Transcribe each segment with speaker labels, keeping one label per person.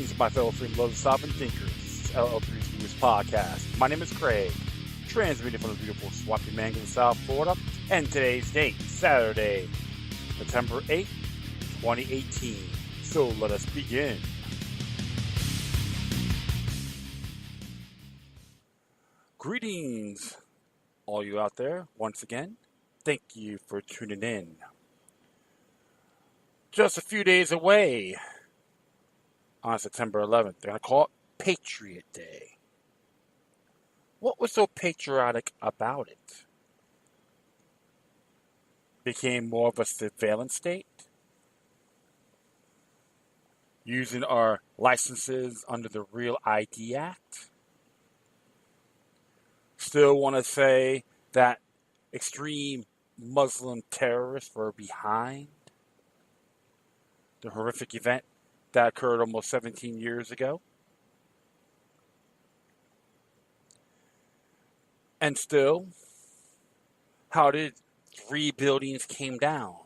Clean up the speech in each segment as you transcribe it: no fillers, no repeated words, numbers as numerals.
Speaker 1: Greetings, my fellow freedom lovers, sovereign thinkers. This is LL3's Viewers Podcast. My name is Craig, transmitting from the beautiful Swampy Mango in South Florida, and today's date, Saturday, September 8th, 2018. So let us begin. Greetings, all you out there, once again. Thank you for tuning in. Just a few days away on September 11th, they're going to call it Patriot Day. What was so patriotic about it? Became more of a surveillance state? Using our licenses under the Real ID Act? Still want to say that extreme Muslim terrorists were behind the horrific event that occurred almost 17 years ago? And still, how did 3 buildings came down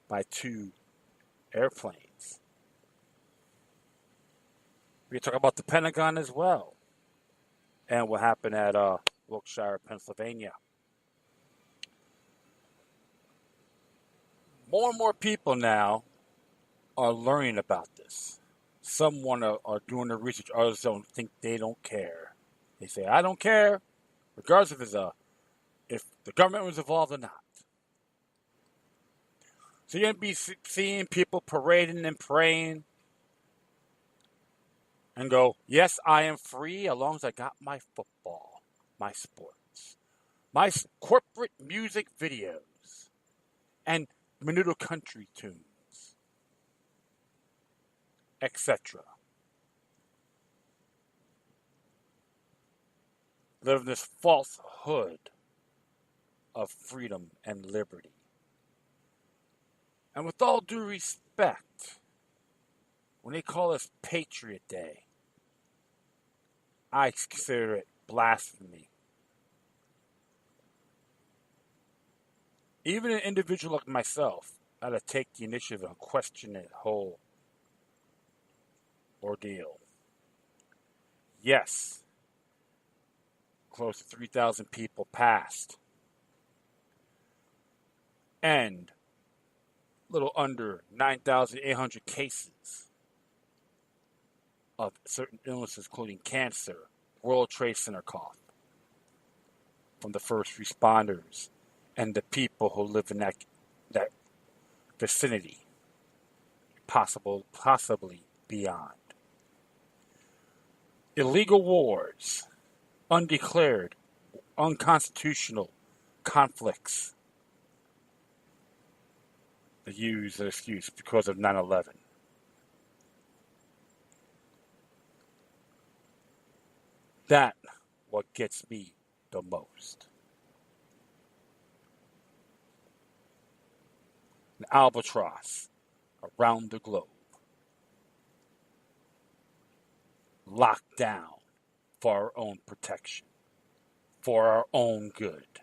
Speaker 1: by 2 airplanes? We talk about the Pentagon as well, and what happened at Wilkeshire, Pennsylvania. More and more people now are learning about this. Some are doing the research, others don't care. They say, I don't care, regardless if the government was involved or not. So you're going to be seeing people parading and praying and go, yes, I am free as long as I got my football, my sports, my corporate music videos, and Menudo country tunes, etc. Live in this falsehood of freedom and liberty. And with all due respect, when they call this Patriot Day, I consider it blasphemy. Even an individual like myself had to take the initiative and question the whole ordeal. Yes, close to 3,000 people passed. And a little under 9,800 cases of certain illnesses, including cancer, World Trade Center cough, from the first responders and the people who live in that vicinity, possibly beyond. Illegal wars, undeclared, unconstitutional conflicts, they use an excuse because of 9/11. That's what gets me the most. An albatross around the globe, locked down for our own protection, for our own good.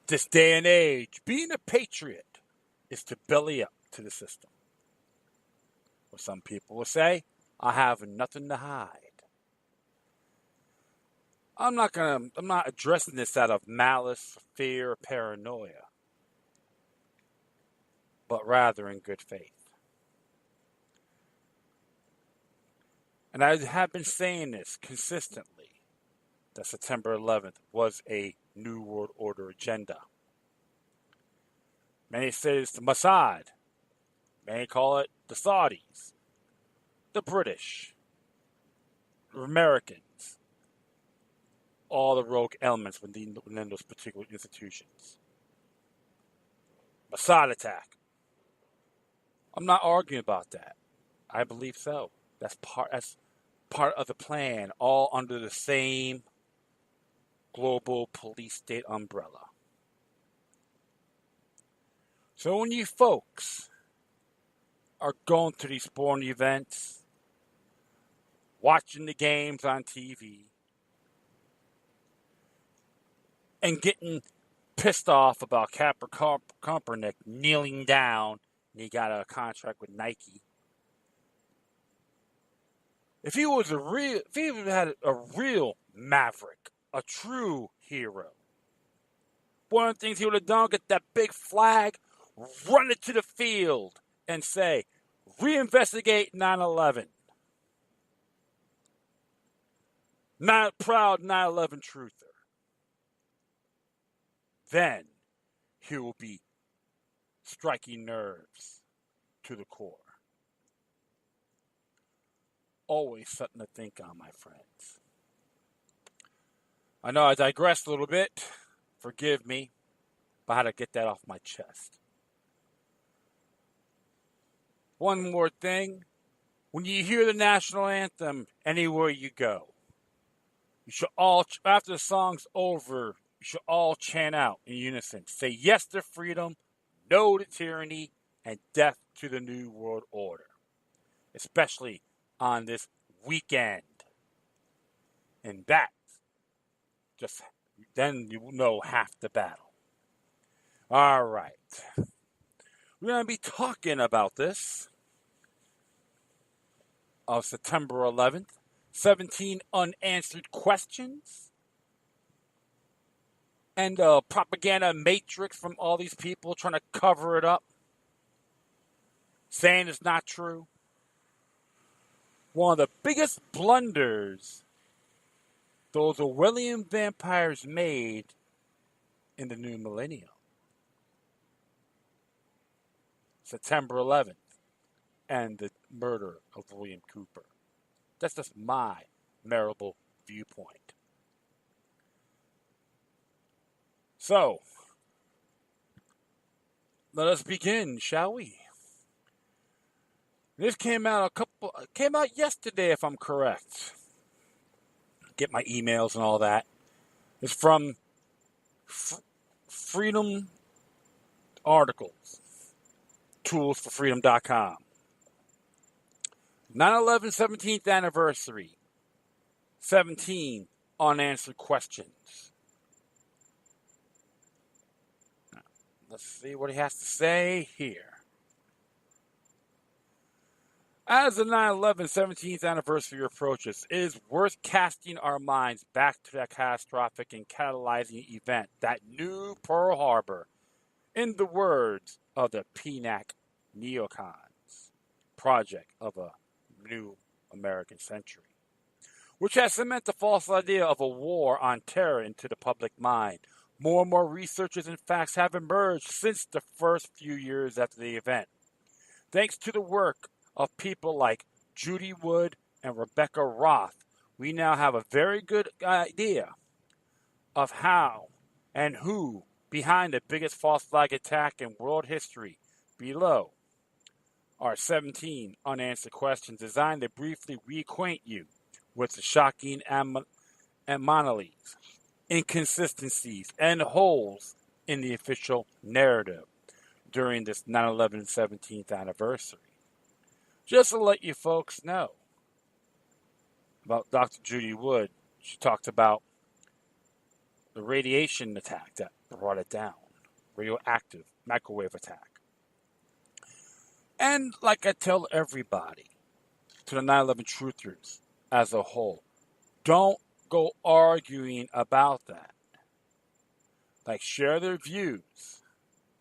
Speaker 1: This day and age, being a patriot is to belly up to the system. Or some people will say, I have nothing to hide. I'm not addressing this out of malice, fear, or paranoia, but rather in good faith. And I have been saying this consistently, that September 11th was a New World Order agenda. Many say it's the Mossad. Many call it the Saudis, the British, the Americans, all the rogue elements within those particular institutions. Mossad attack. I'm not arguing about that. I believe so. That's part of the plan, all under the same global police state umbrella. So when you folks are going to these sporting events, watching the games on TV, and getting pissed off about Kaepernick kneeling down He got a contract with Nike. If he had a real maverick, a true hero, one of the things he would have done, get that big flag, run it to the field, and say, reinvestigate 9/11. Not proud 9/11 truther. Then he will be striking nerves to the core. Always something to think on, my friends. I know I digressed a little bit. Forgive me, but I had to get that off my chest. One more thing. When you hear the national anthem anywhere you go, you should all, after the song's over, you should all chant out in unison. Say yes to freedom, no to tyranny, and death to the New World Order. Especially on this weekend. And that, just then you will know half the battle. All right. We're going to be talking about this on September 11th. 17 unanswered questions. And the propaganda matrix from all these people trying to cover it up. Saying it's not true. One of the biggest blunders those Orwellian vampires made in the new millennium. September 11th and the murder of William Cooper. That's just my memorable viewpoint. So, let us begin, shall we? This came out yesterday, if I'm correct. Get my emails and all that. It's from Freedom Articles, toolsforfreedom.com. 9/11 17th anniversary. 17 unanswered questions. Let's see what he has to say here. As the 9/11 17th anniversary approaches, it is worth casting our minds back to that catastrophic and catalyzing event that knew Pearl Harbor, in the words of the PNAC neocons, project of a new American century, which has cemented the false idea of a war on terror into the public mind. More and more researchers and facts have emerged since the first few years after the event. Thanks to the work of people like Judy Wood and Rebecca Roth, we now have a very good idea of how and who behind the biggest false flag attack in world history. Below are 17 unanswered questions designed to briefly reacquaint you with the shocking anomalies, inconsistencies, and holes in the official narrative during this 9/11 17th anniversary. Just to let you folks know about Dr. Judy Wood, she talked about the radiation attack that brought it down, radioactive microwave attack. And like I tell everybody, to the 9/11 truthers as a whole, don't go arguing about that. Like, share their views,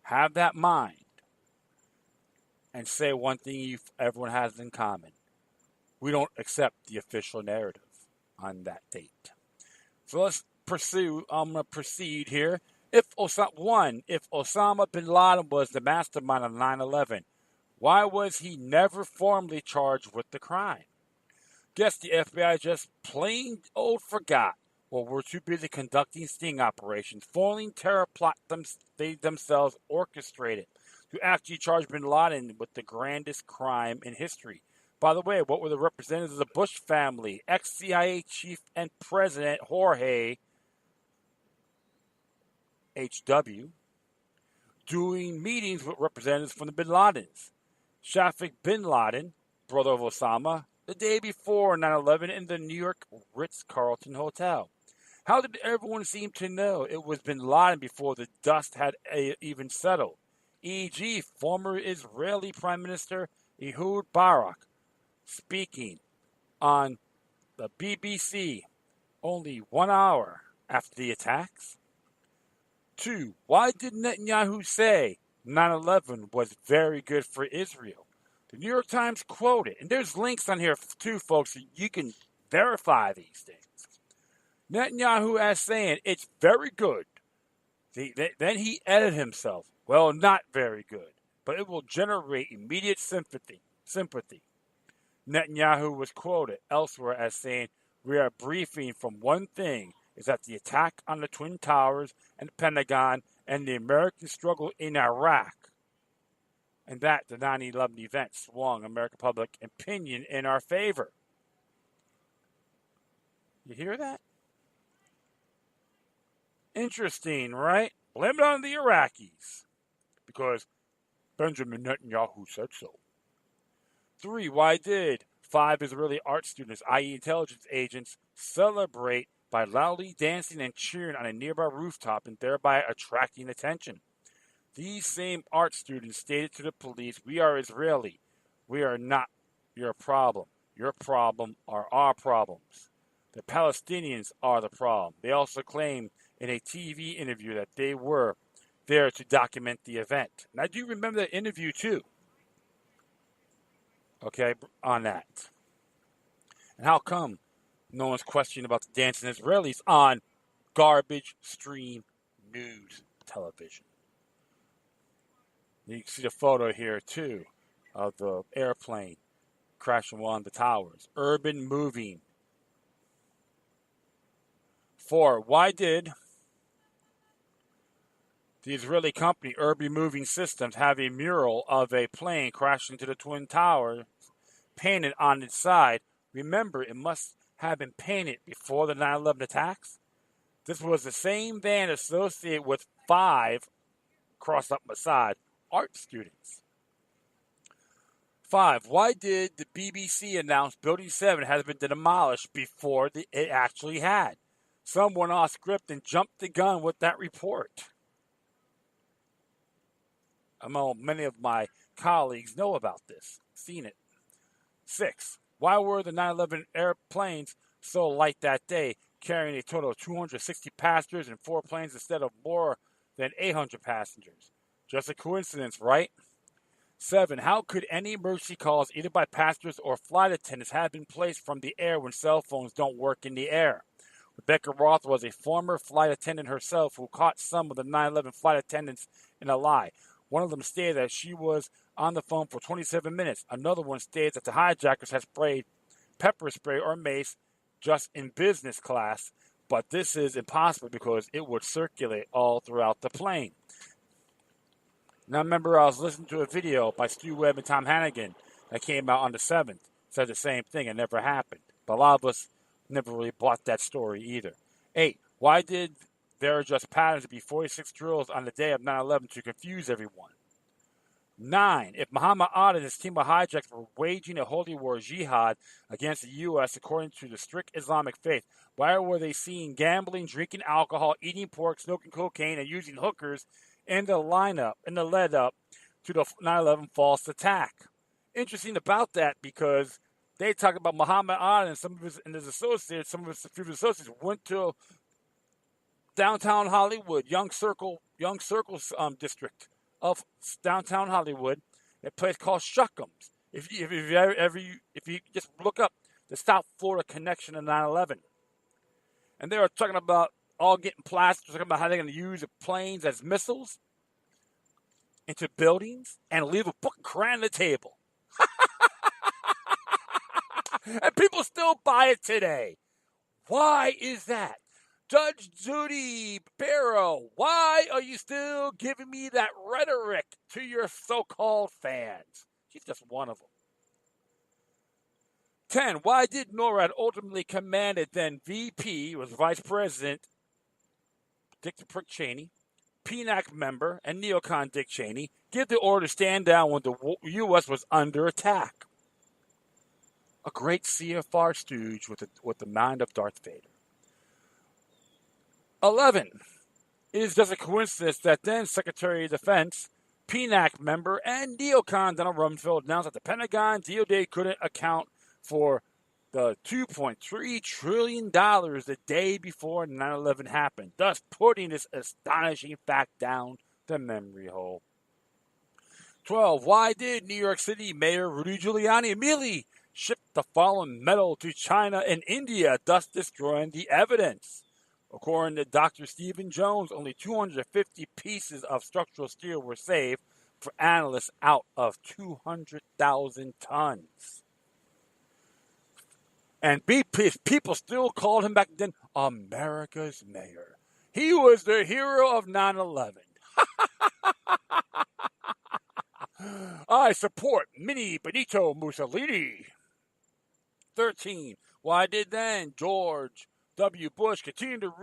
Speaker 1: have that mind, and say one thing everyone has in common. We don't accept the official narrative on that date. So let's pursue. I'm going to proceed here. If Osama bin Laden was the mastermind of 9/11, why was he never formally charged with the crime? Guess the FBI just plain old forgot, or were too busy conducting sting operations, foiling terror plot they themselves orchestrated to actually charge bin Laden with the grandest crime in history. By the way, what were the representatives of the Bush family, ex-CIA chief and president Jorge H.W., doing meetings with representatives from the bin Ladens? Shafiq bin Laden, brother of Osama, the day before 9/11 in the New York Ritz-Carlton Hotel. How did everyone seem to know it was bin Laden before the dust had even settled? e.g., former Israeli Prime Minister Ehud Barak speaking on the BBC only 1 hour after the attacks. 2. Why did Netanyahu say 9/11 was very good for Israel? The New York Times quoted, and there's links on here too, folks, so you can verify these things. Netanyahu as saying it's very good. Then he edited himself. Well, not very good, but it will generate immediate sympathy. Netanyahu was quoted elsewhere as saying, "We are briefing from one thing, is that the attack on the Twin Towers and the Pentagon and the American struggle in Iraq, and that the 9/11 event swung American public opinion in our favor." You hear that? Interesting, right? Blame it on the Iraqis, because Benjamin Netanyahu said so. 3. Why did 5 Israeli art students, i.e. intelligence agents, celebrate by loudly dancing and cheering on a nearby rooftop and thereby attracting attention? These same art students stated to the police, "We are Israeli. We are not your problem. Your problem are our problems. The Palestinians are the problem." They also claimed in a TV interview that they were there to document the event. And I do remember that interview too. Okay, on that. And how come no one's questioning about the dancing Israelis on garbage stream news television? You can see the photo here too of the airplane crashing on the towers. Urban moving. 4. Why did the Israeli company Urban Moving Systems have a mural of a plane crashing into the Twin Towers painted on its side? Remember, it must have been painted before the 9/11 attacks. This was the same van associated with 5, crossed up beside, art students. 5. Why did the BBC announce Building 7 has been demolished before it actually had? Some went off script and jumped the gun with that report. I know many of my colleagues know about this, seen it. 6. Why were the 9/11 airplanes so light that day, carrying a total of 260 passengers in 4 planes instead of more than 800 passengers? Just a coincidence, right? 7. How could any emergency calls, either by passengers or flight attendants, have been placed from the air when cell phones don't work in the air? Rebecca Roth was a former flight attendant herself who caught some of the 9/11 flight attendants in a lie. One of them stated that she was on the phone for 27 minutes. Another one stated that the hijackers had sprayed pepper spray or mace just in business class, but this is impossible because it would circulate all throughout the plane. Now, remember, I was listening to a video by Stu Webb and Tom Hannigan that came out on the 7th. Said the same thing. It never happened. But a lot of us never really bought that story either. 8. Why did there just patterns to be 46 drills on the day of 9/11 to confuse everyone? 9. If Muhammad Ali and his team of hijackers were waging a holy war jihad against the U.S. according to the strict Islamic faith, why were they seen gambling, drinking alcohol, eating pork, smoking cocaine, and using hookers in the lead up to the 9/11 false attack? Interesting about that, because they talk about Muhammad Ali and some of his associates, some of his associates went to downtown Hollywood, Young Circle district of downtown Hollywood, a place called Shuckums. If you just look up the South Florida connection to 9/11, and they were talking about all getting plastered, talking about how they're going to use the planes as missiles into buildings and leave a fucking crayon on the table. And people still buy it today. Why is that? Judge Judy Barrow, why are you still giving me that rhetoric to your so-called fans? She's just one of them. 10. Why did NORAD ultimately commanded then VP, was Vice President Dick the Prick Cheney, PNAC member and neocon Dick Cheney, give the order to stand down when the U.S. was under attack? A great CFR stooge with the mind of Darth Vader. 11. It is just a coincidence that then Secretary of Defense PNAC member and neocon Donald Rumsfeld announced that the Pentagon DOD couldn't account for the $2.3 trillion the day before 9/11 happened, thus putting this astonishing fact down the memory hole. 12. Why did New York City Mayor Rudy Giuliani immediately ship the fallen metal to China and India, thus destroying the evidence? According to Dr. Stephen Jones, only 250 pieces of structural steel were saved for analysts out of 200,000 tons. And people still called him back then America's mayor. He was the hero of 9/11. I support Mini Benito Mussolini. 13. Why did then George W. Bush continue to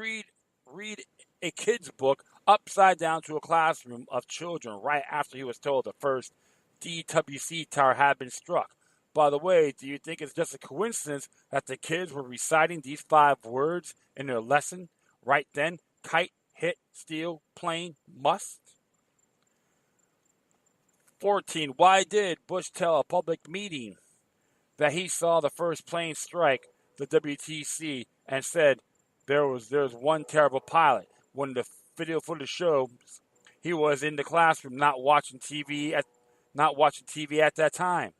Speaker 1: read a kid's book upside down to a classroom of children right after he was told the first DWC tower had been struck? By the way, do you think it's just a coincidence that the kids were reciting these 5 words in their lesson right then? Kite, hit, steal, plane, must? 14. Why did Bush tell a public meeting that he saw the first plane strike the WTC and said there was one terrible pilot? When the video footage shows he was in the classroom not watching TV at that time.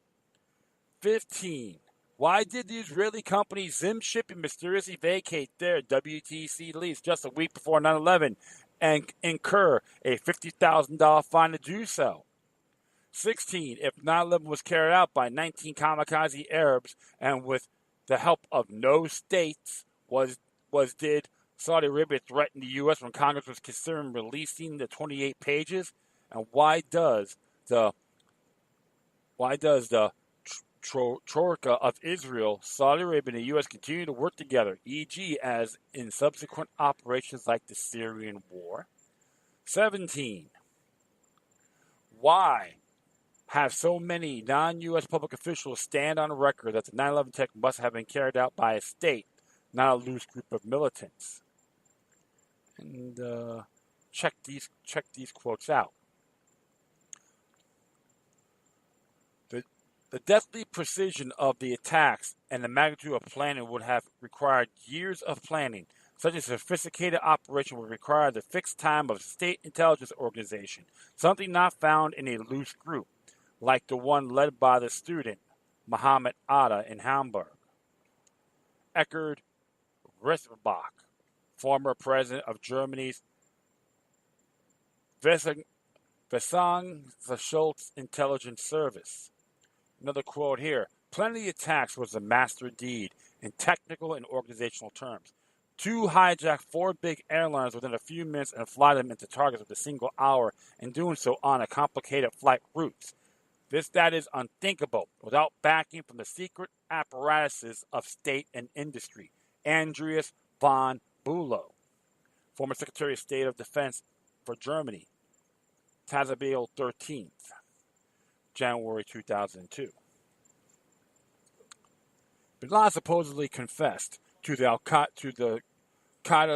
Speaker 1: 15. Why did the Israeli company Zim Shipping mysteriously vacate their WTC lease just a week before 9/11 and incur a $50,000 fine to do so? 16. If 9/11 was carried out by 19 kamikaze Arabs and with the help of no states, did Saudi Arabia threaten the U.S. when Congress was considering releasing the 28 pages? And why does the Troika of Israel, Saudi Arabia, and the U.S. continue to work together, e.g. as in subsequent operations like the Syrian War? 17. Why have so many non-U.S. public officials stand on record that the 9/11 attack must have been carried out by a state, not a loose group of militants? And check these quotes out. The deathly precision of the attacks and the magnitude of planning would have required years of planning. Such a sophisticated operation would require the fixed time of a state intelligence organization, something not found in a loose group, like the one led by the student, Mohammed Atta, in Hamburg. Eckhard Riesbach, former president of Germany's Verfassungsschutz intelligence service. Another quote here. Planning the attacks was a master deed in technical and organizational terms. To hijack 4 big airliners within a few minutes and fly them into targets with a single hour, and doing so on a complicated flight routes. That is unthinkable without backing from the secret apparatuses of state and industry. Andreas von Bülow, former Secretary of State of Defense for Germany, Tazabil 13th, January 2002. Bin Laden supposedly confessed to the Al-Qaeda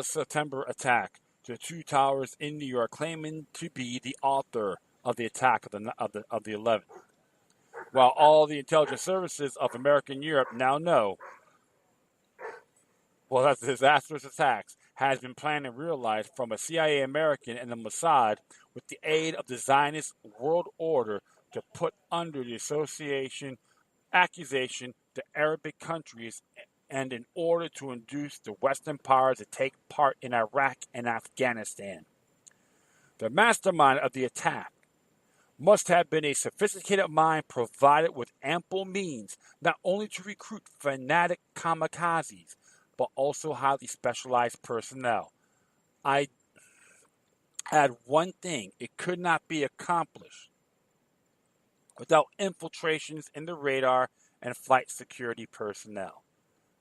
Speaker 1: September attack to the 2 towers in New York, claiming to be the author of the attack of the 11th. While all the intelligence services of America and Europe now know, that the disastrous attacks has been planned and realized from a CIA American and the Mossad with the aid of the Zionist world order to put under the accusation the Arabic countries, and in order to induce the Western powers to take part in Iraq and Afghanistan. The mastermind of the attack must have been a sophisticated mind provided with ample means not only to recruit fanatic kamikazes, but also highly specialized personnel. I add one thing: it could not be accomplished without infiltrations in the radar and flight security personnel.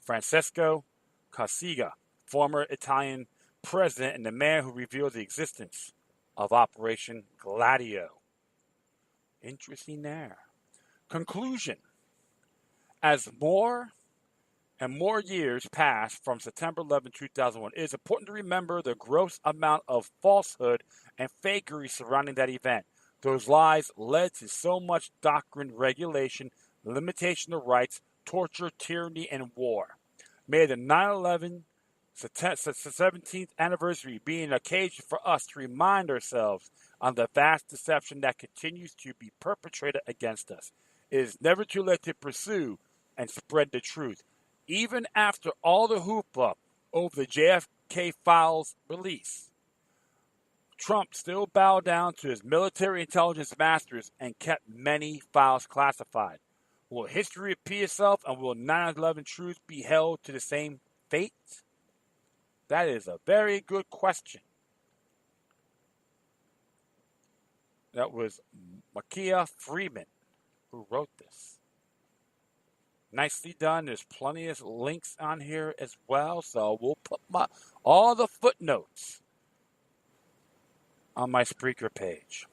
Speaker 1: Francesco Cossiga, former Italian president and the man who revealed the existence of Operation Gladio. Interesting there. Conclusion. As more and more years pass from September 11, 2001, it is important to remember the gross amount of falsehood and fakery surrounding that event. Those lies led to so much doctrine, regulation, limitation of rights, torture, tyranny, and war. May the 9/11 17th anniversary be an occasion for us to remind ourselves on the vast deception that continues to be perpetrated against us. It is never too late to pursue and spread the truth. Even after all the hoopla over the JFK files release, Trump still bowed down to his military intelligence masters and kept many files classified. Will history repeat itself, and will 9/11 truth be held to the same fate? That is a very good question. That was Makia Freeman who wrote this. Nicely done. There's plenty of links on here as well, so we'll put all the footnotes on my Spreaker page.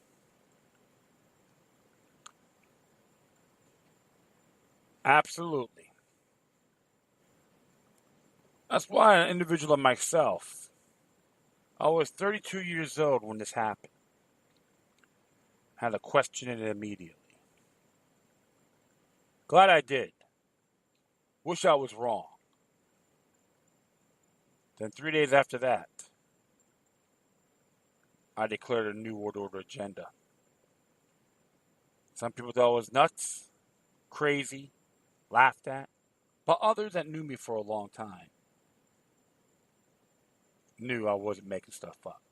Speaker 1: Absolutely. That's why an individual like myself, I was 32 years old when this happened. Had to question it immediately. Glad I did. Wish I was wrong. Then 3 days after that, I declared a New World Order agenda. Some people thought it was nuts, crazy, laughed at, but others that knew me for a long time knew I wasn't making stuff up.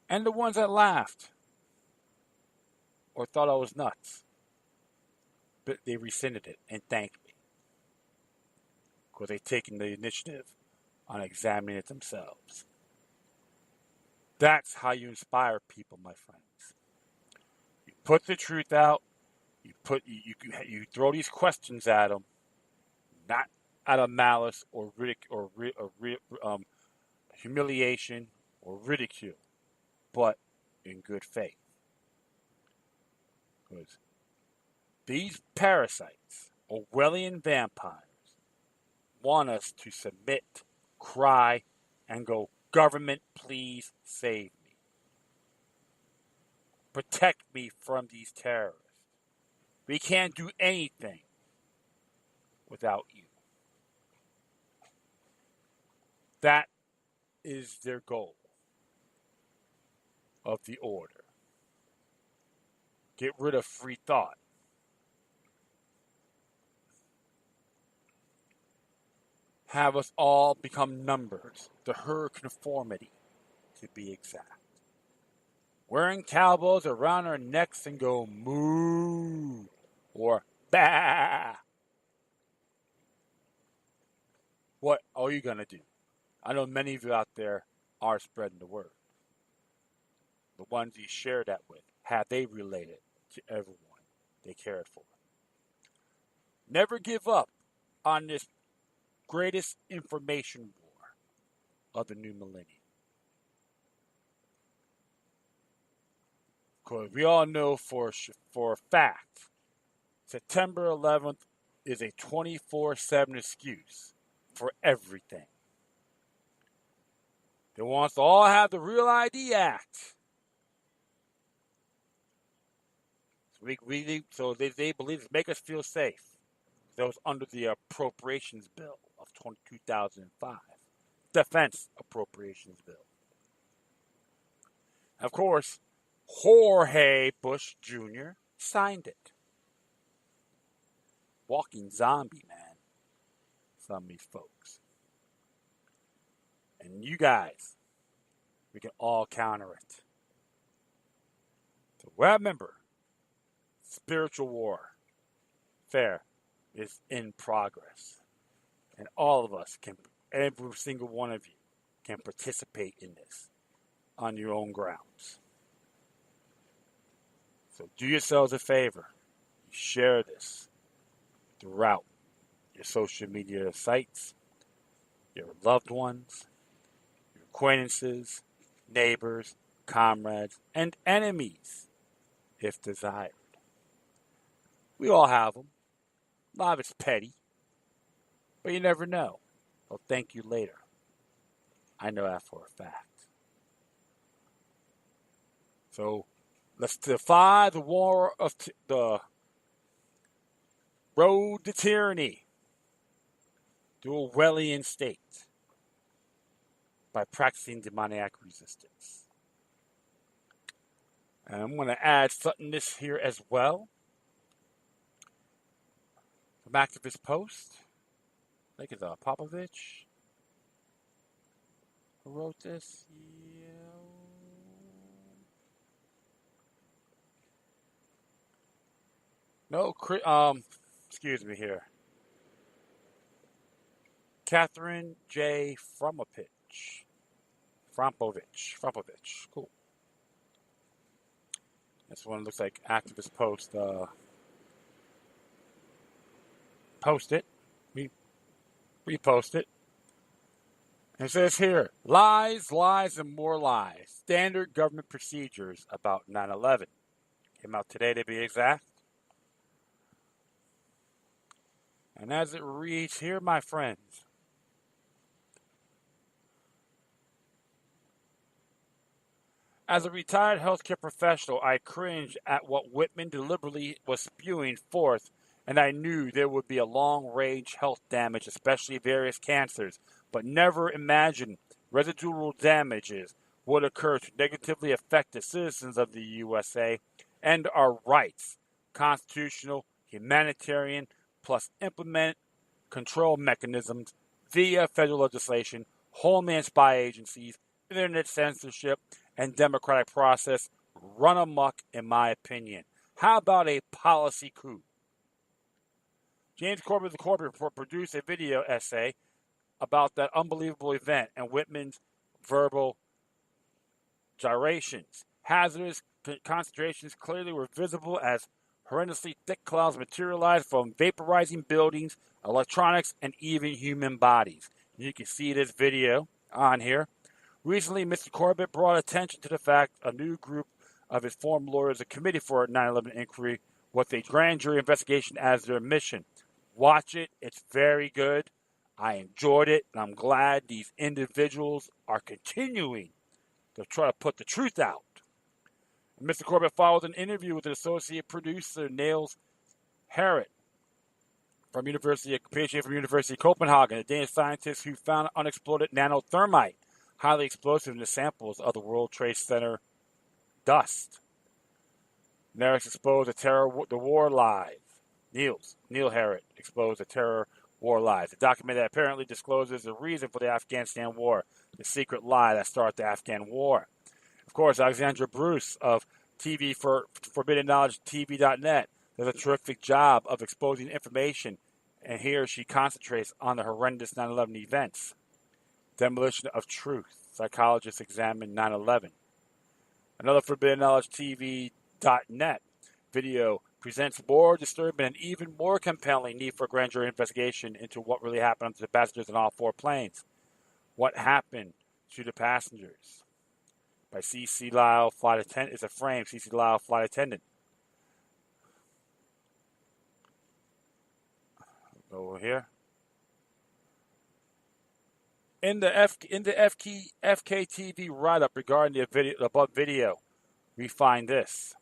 Speaker 1: And the ones that laughed or thought I was nuts, but they rescinded it and thanked me because they've taken the initiative on examining it themselves. That's how you inspire people, my friends. You put the truth out. You throw these questions at them, not out of malice or humiliation or ridicule, but in good faith. Because these parasites, Orwellian vampires, want us to submit, cry, and go, "Government, please save me. Protect me from these terrorists. We can't do anything without you." That is their goal of the order. Get rid of free thought. Have us all become numbers, the herd conformity, to be exact. Wearing cowbells around our necks and go moo or bah. What are you going to do? I know many of you out there are spreading the word. The ones you share that with, have they related to everyone they cared for? Never give up on this greatest information war of the new millennium. Because we all know for a fact, September 11th is a 24/7 excuse for everything. They want us to all have the Real ID Act. So they believe to make us feel safe. That was under the Appropriations Bill of 2005. Defense Appropriations Bill. Of course, Jorge Bush Jr. signed it. Walking zombie, man. Some of these folks. And you guys, we can all counter it. So remember, spiritual warfare is in progress. And all of us can, every single one of you, can participate in this on your own grounds. So do yourselves a favor. Share this throughout your social media sites, your loved ones, your acquaintances, neighbors, comrades, and enemies, if desired. We all have them. A lot of it's petty, but you never know. They'll thank you later. I know that for a fact. So Let's defy the war of the road to tyranny, to Orwellian state, by practicing demoniac resistance. And I'm going to add something this here as well. From activist post. I think it's Popovich who wrote this. Yeah. No, excuse me here. Catherine J. Frompovich. Cool. This one looks like activist post. Post it. Repost it. And it says here, lies, and more lies. Standard government procedures about 9/11. Came out today to be exact. And as it reads here, my friends, as a retired healthcare professional, I cringed at what Whitman deliberately was spewing forth, and I knew there would be a long-range health damage, especially various cancers, but never imagined residual damages would occur to negatively affect the citizens of the USA and our rights, constitutional, humanitarian, plus implement control mechanisms via federal legislation, homeland spy agencies, internet censorship, and democratic process run amok, in my opinion. How about a policy coup? James Corbett of the Corbett Report produced a video essay about that unbelievable event and Whitman's verbal gyrations. Hazardous concentrations clearly were visible as horrendously thick clouds materialized from vaporizing buildings, electronics, and even human bodies. You can see this video on here. Recently, Mr. Corbett brought attention to the fact a new group of informed lawyers, a committee for a 9/11 inquiry, with a grand jury investigation as their mission. Watch it. It's very good. I enjoyed it, and I'm glad these individuals are continuing to try to put the truth out. And Mr. Corbett followed an interview with an associate producer, Niels Harrit, from PhD from University of Copenhagen, a Danish scientist who found unexploded nanothermite, highly explosive in the samples of the World Trade Center dust. Neris exposed the war lies. Neil Harrit exposed the terror war lies. The document that apparently discloses the reason for the Afghanistan war, the secret lie that started the Afghan war. Of course, Alexandra Bruce of TV for Forbidden Knowledge TV.net does a terrific job of exposing information, and here she concentrates on the horrendous 9/11 events. Demolition of truth. Psychologists examine 9/11. Another Forbidden Knowledge TV.net video presents more disturbing and even more compelling need for a grand jury investigation into what really happened to the passengers on all four planes. What happened to the passengers? By C.C. Lyle, flight attendant. It's a frame. C.C. Lyle, flight attendant. Over here. In the FKTV write-up regarding the above video, we find this.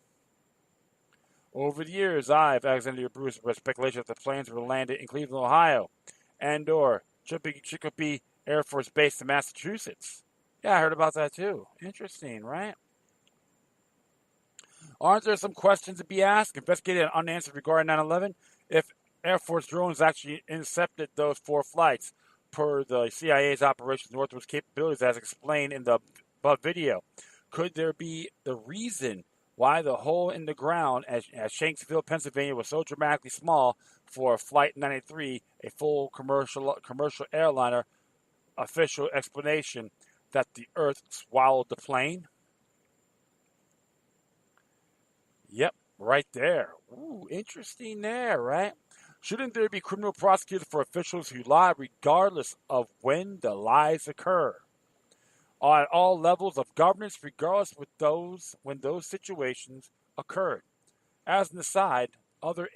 Speaker 1: Over the years, Alexander Bruce, read speculation that the planes were landed in Cleveland, Ohio, and/or Chicopee Air Force Base in Massachusetts. Yeah, I heard about that too. Interesting, right? Aren't there some questions to be asked, investigated, and unanswered regarding 9/11? If Air Force drones actually intercepted those four flights, per the CIA's Operation Northwest capabilities, as explained in the above video, could there be the reason why the hole in the ground at Shanksville, Pennsylvania, was so dramatically small for Flight 93, a full commercial airliner official explanation that the Earth swallowed the plane? Yep, right there. Ooh, interesting there, right? Shouldn't there be criminal prosecutors for officials who lie regardless of when the lies occur? At all levels of governance, regardless when those situations occurred. As an aside, other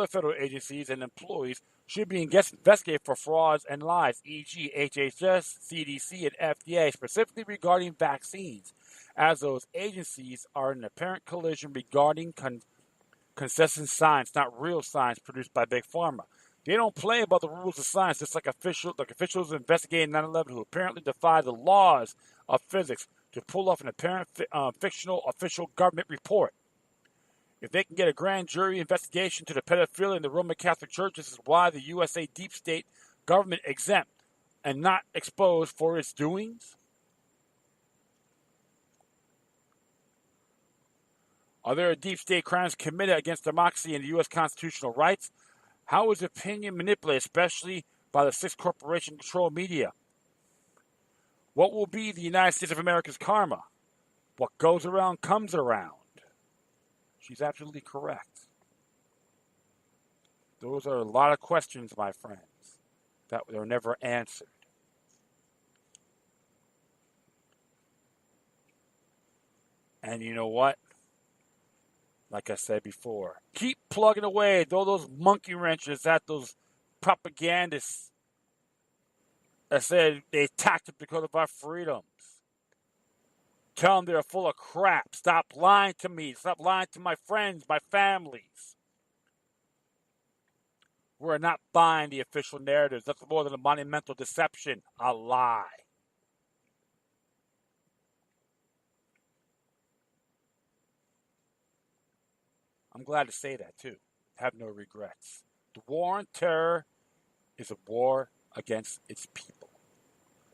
Speaker 1: federal agencies and employees should be investigated for frauds and lies, e.g., HHS, CDC, and FDA, specifically regarding vaccines, as those agencies are in apparent collision regarding consensus science, not real science produced by Big Pharma. They don't play about the rules of science, just like officials investigating 9/11 who apparently defy the laws of physics to pull off an apparent fictional official government report. If they can get a grand jury investigation to the pedophilia in the Roman Catholic Church, this is why the USA deep state government exempt and not exposed for its doings. Are there deep state crimes committed against democracy and U.S. constitutional rights? How is opinion manipulated, especially by the six corporation-controlled media? What will be the United States of America's karma? What goes around comes around. She's absolutely correct. Those are a lot of questions, my friends, that were never answered. And you know what? Like I said before, keep plugging away. Throw those monkey wrenches at those propagandists that said they attacked us because of our freedoms. Tell them they're full of crap. Stop lying to me. Stop lying to my friends, my families. We're not buying the official narratives. That's more than a monumental deception. A lie. I'm glad to say that, too. Have no regrets. The war on terror is a war against its people.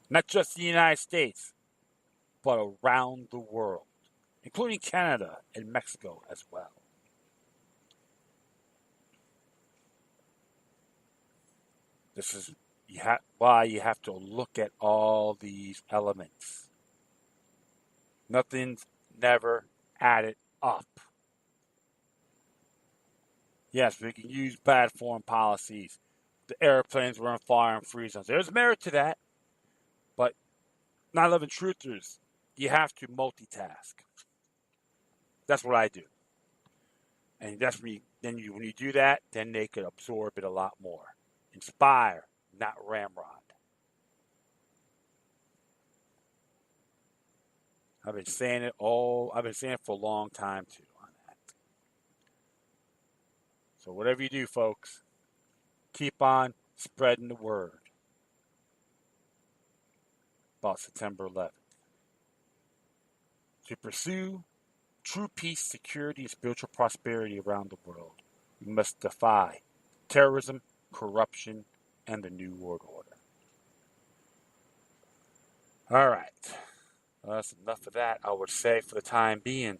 Speaker 1: Not just the United States, but around the world, including Canada and Mexico as well. This is why you have to look at all these elements. Nothing's never added up. Yes, we can use bad foreign policies. The airplanes were on fire and free zones. There's merit to that. But 9/11 truthers, you have to multitask. That's what I do. And that's when you do that, then they could absorb it a lot more. Inspire, not ramrod. I've been saying it for a long time too. So whatever you do, folks, keep on spreading the word about September 11th. To pursue true peace, security, and spiritual prosperity around the world, we must defy terrorism, corruption, and the New World Order. All right. Well, that's enough of that, I would say, for the time being.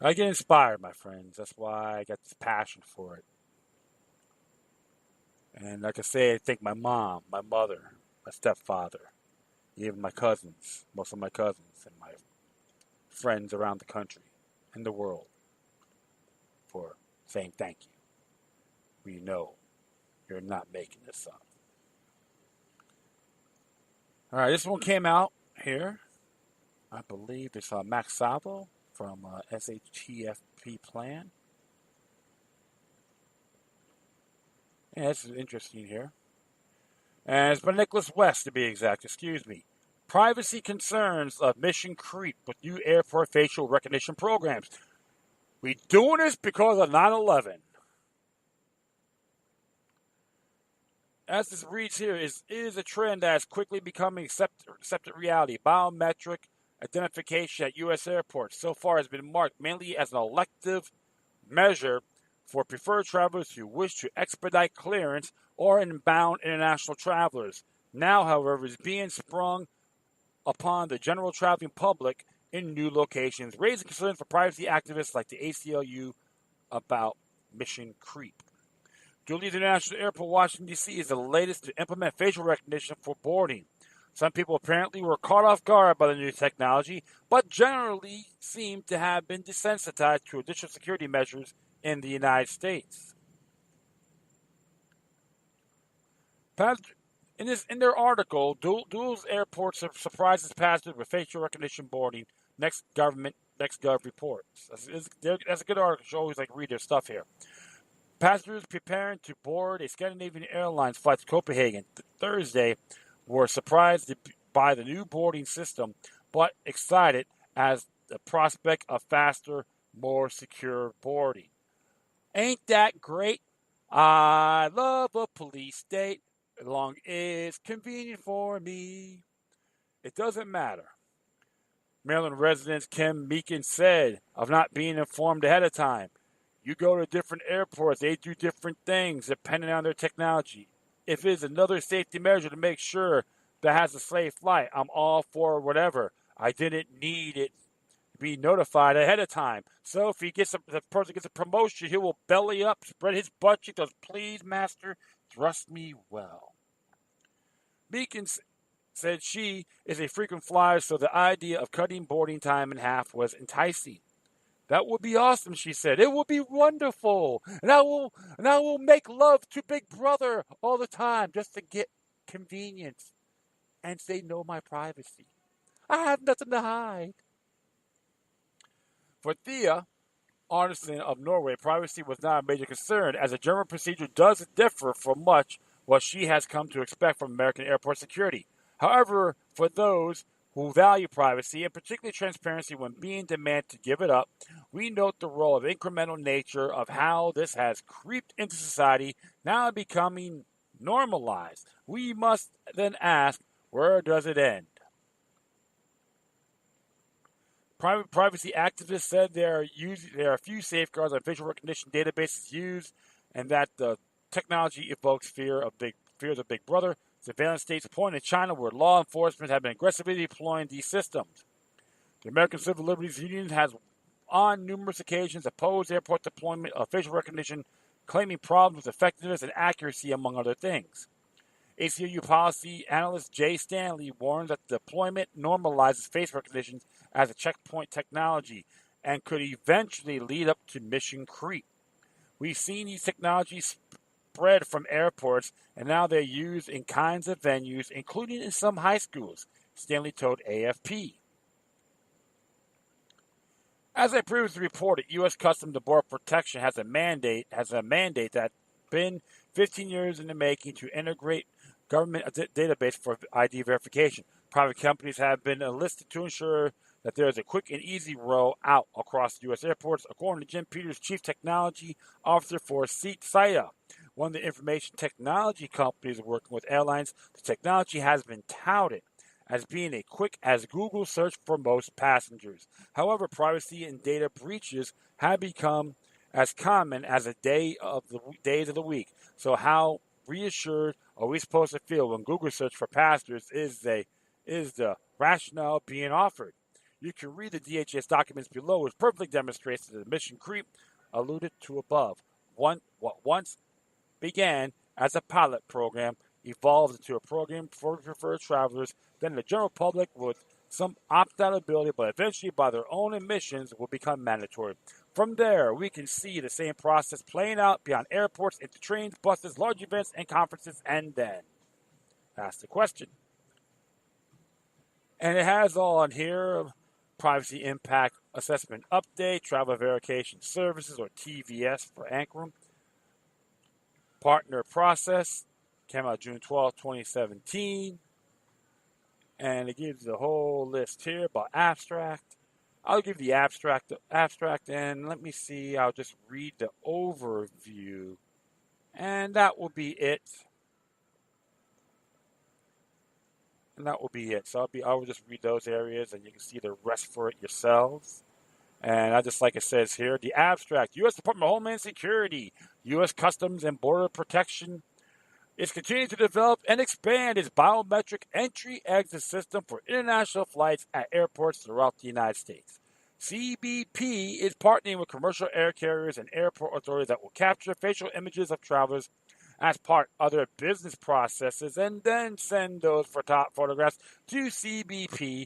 Speaker 1: I get inspired, my friends. That's why I got this passion for it. And like I say, I thank my mom, my mother, my stepfather, even my cousins, most of my cousins, and my friends around the country and the world for saying thank you. We know you're not making this up. All right, this one came out here. I believe it's Max Savo from SHTFP Plan. Yeah, this is interesting here. And it's by Nicholas West, to be exact. Excuse me. Privacy concerns of mission creep with new airport facial recognition programs. We doing this because of 9/11. As this reads here, is a trend that is quickly becoming accepted reality. Biometric identification at U.S. airports so far has been marked mainly as an elective measure for preferred travelers who wish to expedite clearance or inbound international travelers. Now, however, is being sprung upon the general traveling public in new locations, raising concerns for privacy activists like the ACLU about mission creep. Duluth International Airport, Washington, D.C. is the latest to implement facial recognition for boarding. Some people apparently were caught off guard by the new technology, but generally seem to have been desensitized to additional security measures in the United States. In their article, Duluth airports surprises passengers with facial recognition boarding. NextGov reports. That's a good article. You always read their stuff here. Passengers preparing to board a Scandinavian Airlines flight to Copenhagen Thursday were surprised by the new boarding system, but excited as the prospect of faster, more secure boarding. Ain't that great? I love a police state as long as it's convenient for me. It doesn't matter. Maryland resident Kim Meekin said of not being informed ahead of time. You go to different airports, they do different things depending on their technology. If it's another safety measure to make sure that has a safe flight, I'm all for whatever. I didn't need it to be notified ahead of time. So if the person gets a promotion, he will belly up, spread his butt cheek, goes, please, master, thrust me well. Meekin said she is a frequent flyer, so the idea of cutting boarding time in half was enticing. That would be awesome, she said. It will be wonderful. And I will make love to Big Brother all the time just to get convenience and say no my privacy. I have nothing to hide. For Thea Arnesen of Norway, privacy was not a major concern, as the German procedure does differ from much what she has come to expect from American airport security. However, for those who value privacy and particularly transparency when being demanded to give it up, we note the role of incremental nature of how this has creeped into society, now becoming normalized. We must then ask, where does it end? Privacy activists said there are few safeguards on facial recognition databases used, and that the technology evokes fears of Big Brother. Surveillance states point in China where law enforcement have been aggressively deploying these systems. The American Civil Liberties Union has on numerous occasions opposed airport deployment of facial recognition, claiming problems with effectiveness and accuracy, among other things. ACLU policy analyst Jay Stanley warns that the deployment normalizes face recognition as a checkpoint technology and could eventually lead up to mission creep. We've seen these technologies spread from airports, and now they're used in kinds of venues, including in some high schools, Stanley told AFP. As I previously reported, U.S. Customs and Border Protection has a mandate that's been 15 years in the making to integrate government database for ID verification. Private companies have been enlisted to ensure that there is a quick and easy roll out across U.S. airports, according to Jim Peters, Chief Technology Officer for SITA, one of the information technology companies working with airlines. The technology has been touted as being as quick as Google search for most passengers. However, privacy and data breaches have become as common as the days of the week. So how reassured are we supposed to feel when Google search for passengers is the rationale being offered? You can read the DHS documents below, which perfectly demonstrates that the mission creep alluded to above. What once began as a pilot program evolved into a program for preferred travelers, then the general public with some opt-out ability, but eventually by their own admissions will become mandatory. From there, we can see the same process playing out beyond airports, into trains, buses, large events, and conferences, and then ask the question. And it has all on here, Privacy Impact Assessment Update, Travel Verification Services, or TVS for Ankrum. Partner Process came out June 12, 2017. And it gives the whole list here about abstract. I'll give the abstract, and let me see, I'll just read the overview. And that will be it. So I will just read those areas, and you can see the rest for it yourselves. And I just like it says here, the abstract, U.S. Department of Homeland Security, U.S. Customs and Border Protection is continuing to develop and expand its biometric entry-exit system for international flights at airports throughout the United States. CBP is partnering with commercial air carriers and airport authorities that will capture facial images of travelers as part of their business processes and then send those photographs to CBP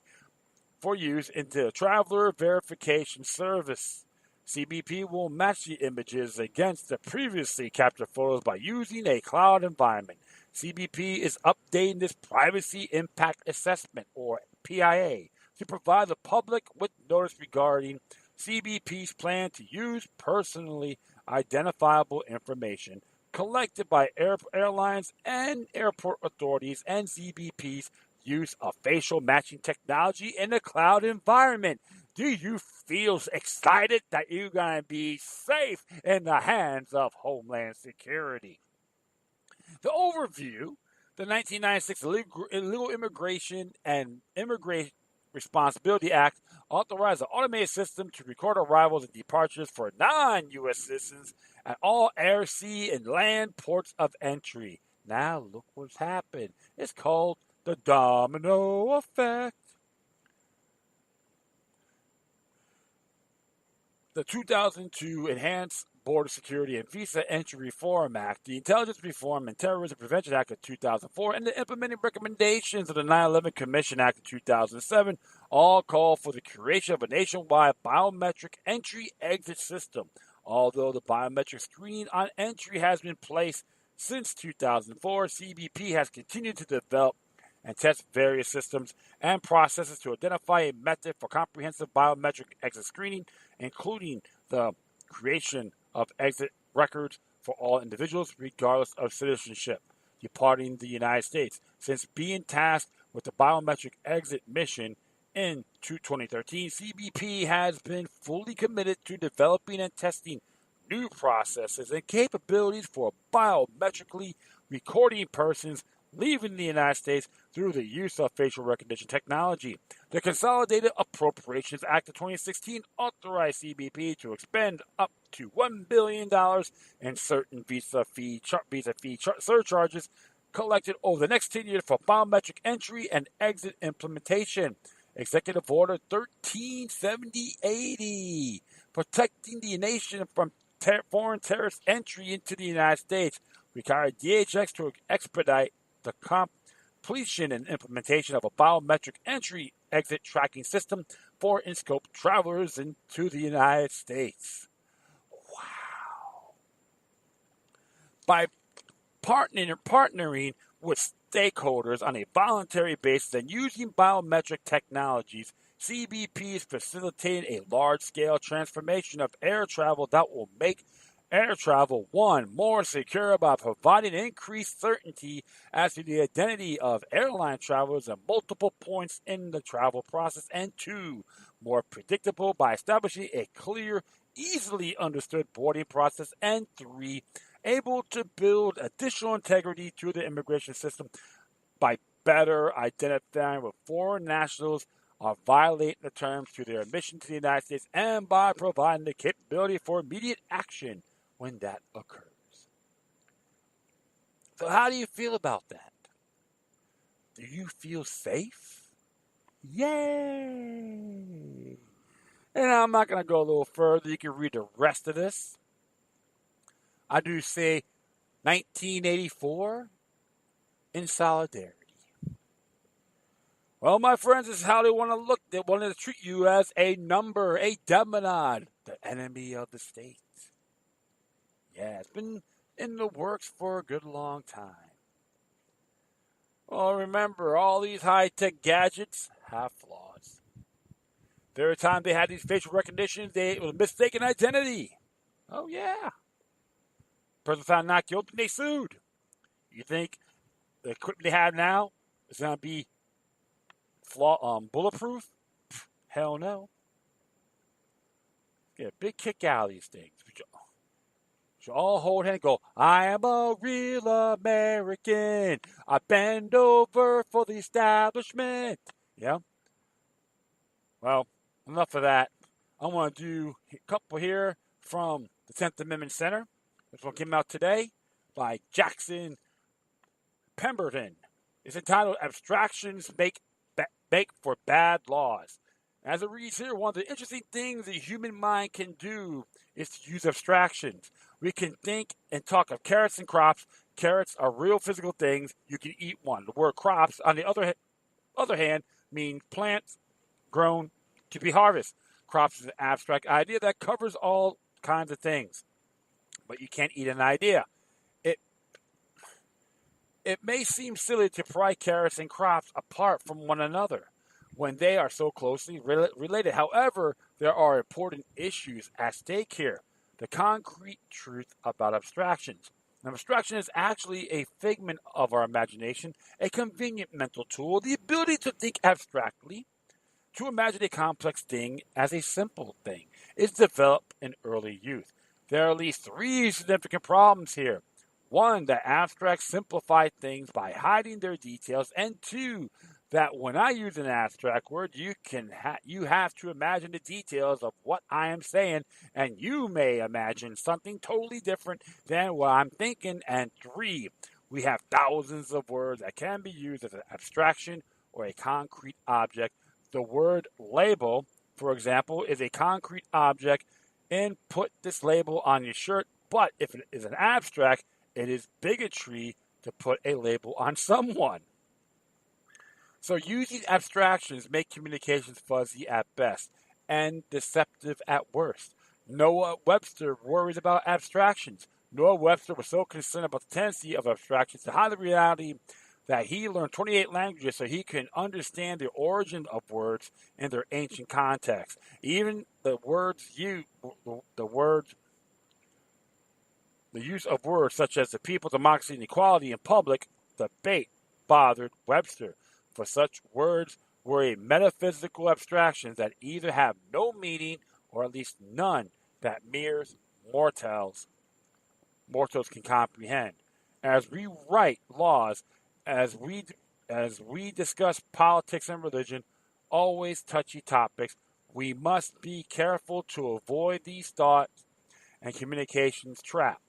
Speaker 1: for use into a traveler verification service. CBP will match the images against the previously captured photos by using a cloud environment. CBP is updating this Privacy Impact Assessment, or PIA, to provide the public with notice regarding CBP's plan to use personally identifiable information collected by airlines and airport authorities and ZBP's use of facial matching technology in a cloud environment. Do you feel excited that you're going to be safe in the hands of Homeland Security? The overview: the 1996 Illegal Immigration and Immigrant Responsibility Act authorized an automated system to record arrivals and departures for non-U.S. citizens at all air, sea, and land ports of entry. Now look what's happened. It's called the domino effect. The 2002 Enhanced Border Security and Visa Entry Reform Act, the Intelligence Reform and Terrorism Prevention Act of 2004, and the implementing recommendations of the 9/11 Commission Act of 2007 all call for the creation of a nationwide biometric entry-exit system. Although the biometric screening on entry has been placed since 2004, CBP has continued to develop and test various systems and processes to identify a method for comprehensive biometric exit screening, including the creation of exit records for all individuals, regardless of citizenship, departing the United States. Since being tasked with the biometric exit mission in 2013, CBP has been fully committed to developing and testing new processes and capabilities for biometrically recording persons leaving the United States through the use of facial recognition technology. The Consolidated Appropriations Act of 2016 authorized CBP to expend up to $1 billion in certain visa fee surcharges collected over the next 10 years for biometric entry and exit implementation. Executive Order 137080, protecting the nation from foreign terrorist entry into the United States, required DHS to expedite the completion and implementation of a biometric entry-exit tracking system for in-scope travelers into the United States. Wow. By partnering with stakeholders on a voluntary basis and using biometric technologies, CBP is facilitating a large-scale transformation of air travel that will make air travel, 1, more secure by providing increased certainty as to the identity of airline travelers at multiple points in the travel process, and 2, more predictable by establishing a clear, easily understood boarding process, and 3, able to build additional integrity to the immigration system by better identifying what foreign nationals are violating the terms to their admission to the United States, and by providing the capability for immediate action when that occurs. So how do you feel about that? Do you feel safe? Yay! And I'm not going to go a little further. You can read the rest of this. I do say 1984 in solidarity. Well, my friends, this is how they want to look. They want to treat you as a number, a demonad, the enemy of the state. Yeah, it's been in the works for a good long time. Well, remember, all these high-tech gadgets have flaws. There were times they had these facial recognitions, it was mistaken identity. Oh, yeah. Person found not guilty, they sued. You think the equipment they have now is going to be bulletproof? Hell no. Get a big kick out of these things. So all hold hands and go, I am a real American. I bend over for the establishment. Yeah. Well, enough of that. I want to do a couple here from the 10th Amendment Center. This one came out today by Jackson Pemberton. It's entitled Abstractions Make for Bad Laws. As it reads here, one of the interesting things the human mind can do is to use abstractions. We can think and talk of carrots and crops. Carrots are real physical things. You can eat one. The word crops, on the other hand, means plants grown to be harvested. Crops is an abstract idea that covers all kinds of things. But you can't eat an idea. It may seem silly to pry carrots and crops apart from one another when they are so closely related. However, there are important issues at stake here. the concrete truth about abstractions. An abstraction is actually a figment of our imagination, a convenient mental tool, the ability to think abstractly, to imagine a complex thing as a simple thing, is developed in early youth. There are at least three significant problems here. One, that abstracts simplify things by hiding their details, and two, that when I use an abstract word, you have to imagine the details of what I am saying, and you may imagine something totally different than what I'm thinking. And three, we have thousands of words that can be used as an abstraction or a concrete object. The word label, for example, is a concrete object, and put this label on your shirt. But if it is an abstract, it is bigotry to put a label on someone. So using abstractions make communications fuzzy at best and deceptive at worst. Noah Webster worries about abstractions. Noah Webster was so concerned about the tendency of abstractions to hide the reality that he learned 28 languages so he can understand the origin of words in their ancient context. Even the use of words such as the people, democracy, and equality in public debate bothered Webster, for such words were a metaphysical abstractions that either have no meaning or at least none that mere mortals can comprehend. As we write laws, as we discuss politics and religion, always touchy topics, we must be careful to avoid these thoughts and communication traps.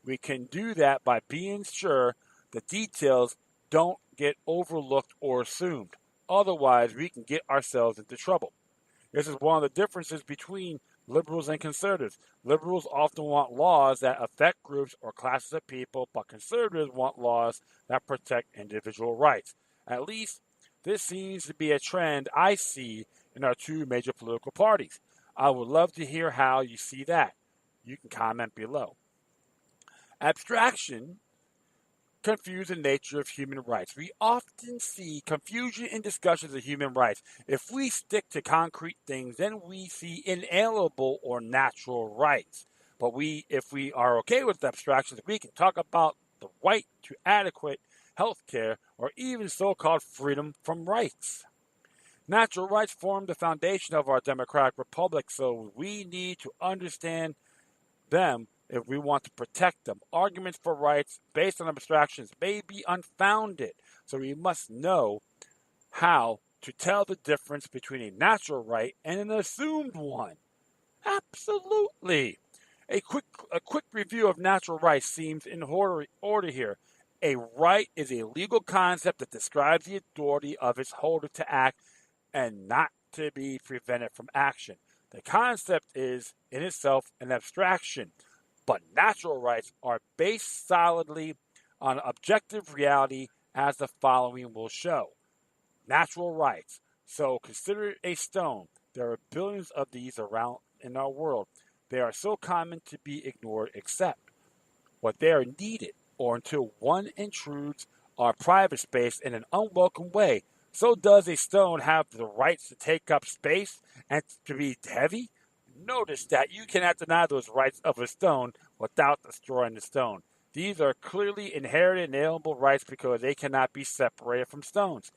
Speaker 1: We can do that by being sure the details don't get overlooked or assumed. Otherwise, we can get ourselves into trouble. This is one of the differences between liberals and conservatives. Liberals often want laws that affect groups or classes of people, but conservatives want laws that protect individual rights. At least, this seems to be a trend I see in our two major political parties. I would love to hear how you see that. You can comment below. Abstraction confuse the nature of human rights. We often see confusion in discussions of human rights. If we stick to concrete things, then we see inalienable or natural rights. But if we are okay with abstractions, we can talk about the right to adequate health care or even so-called freedom from rights. Natural rights form the foundation of our democratic republic, so we need to understand them if we want to protect them. Arguments for rights based on abstractions may be unfounded, so we must know how to tell the difference between a natural right and an assumed one. Absolutely. A quick review of natural rights seems in order here. A right is a legal concept that describes the authority of its holder to act and not to be prevented from action. The concept is in itself an abstraction, but natural rights are based solidly on objective reality, as the following will show. Natural rights. So consider a stone. There are billions of these around in our world. They are so common to be ignored except when they are needed or until one intrudes our private space in an unwelcome way. So does a stone have the rights to take up space and to be heavy? Notice that you cannot deny those rights of a stone without destroying the stone. These are clearly inherited inalienable rights because they cannot be separated from stones.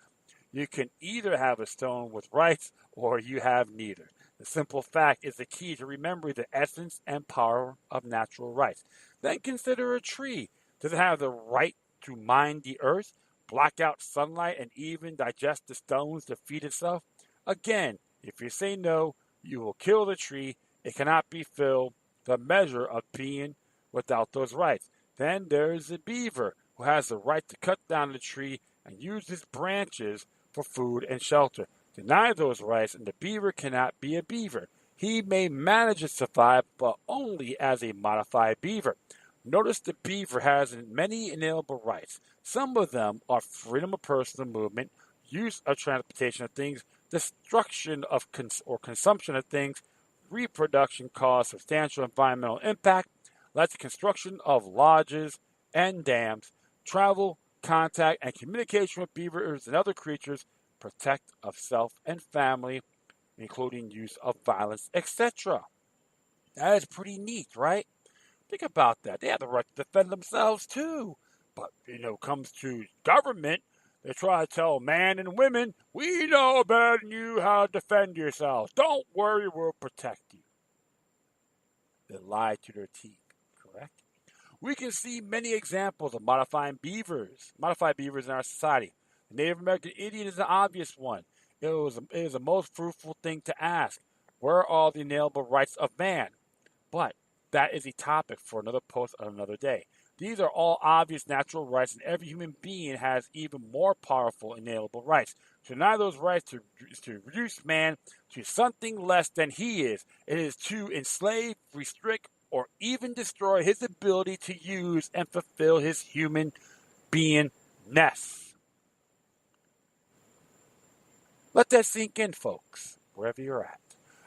Speaker 1: You can either have a stone with rights or you have neither. The simple fact is the key to remembering the essence and power of natural rights. Then consider a tree. Does it have the right to mine the earth, block out sunlight, and even digest the stones to feed itself? Again, if you say no, you will kill the tree. It cannot be filled the measure of being without those rights. Then there is the beaver, who has the right to cut down the tree and use its branches for food and shelter. Deny those rights, and the beaver cannot be a beaver. He may manage to survive, but only as a modified beaver. Notice the beaver has many inalienable rights. Some of them are freedom of personal movement, use of transportation of things, destruction of or consumption of things, reproduction cause substantial environmental impact, like the construction of lodges and dams, travel, contact, and communication with beavers and other creatures, protect of self and family, including use of violence, etc. That is pretty neat, right? Think about that. They have the right to defend themselves too. But, comes to government, they try to tell men and women, we know better than you how to defend yourselves. Don't worry, we'll protect you. They lie to their teeth, correct? We can see many examples of modified beavers in our society. The Native American Indian is an obvious one. It is the most fruitful thing to ask. Where are all the inalienable rights of man? But that is a topic for another post on another day. These are all obvious natural rights, and every human being has even more powerful inalienable rights. To deny those rights is to reduce man to something less than he is. It is to enslave, restrict, or even destroy his ability to use and fulfill his human beingness. Let that sink in, folks, wherever you're at.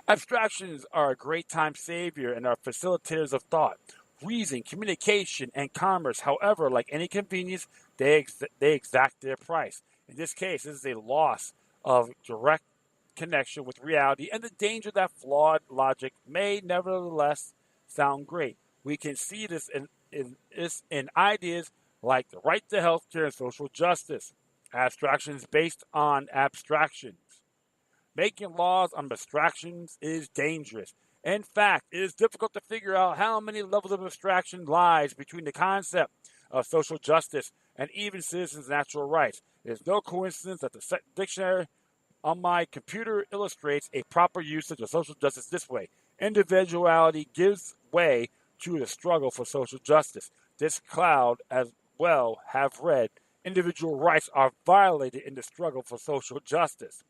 Speaker 1: Abstractions are a great time savior and are facilitators of thought, reason, communication, and commerce. However, like any convenience, they exact their price. In this case, this is a loss of direct connection with reality and the danger that flawed logic may nevertheless sound great. We can see this in ideas like the right to health care and social justice. Abstractions based on abstractions. Making laws on abstractions is dangerous. In fact, it is difficult to figure out how many levels of abstraction lies between the concept of social justice and even citizens' natural rights. It is no coincidence that the dictionary on my computer illustrates a proper usage of social justice this way. Individuality gives way to the struggle for social justice. This cloud as well have read, individual rights are violated in the struggle for social justice.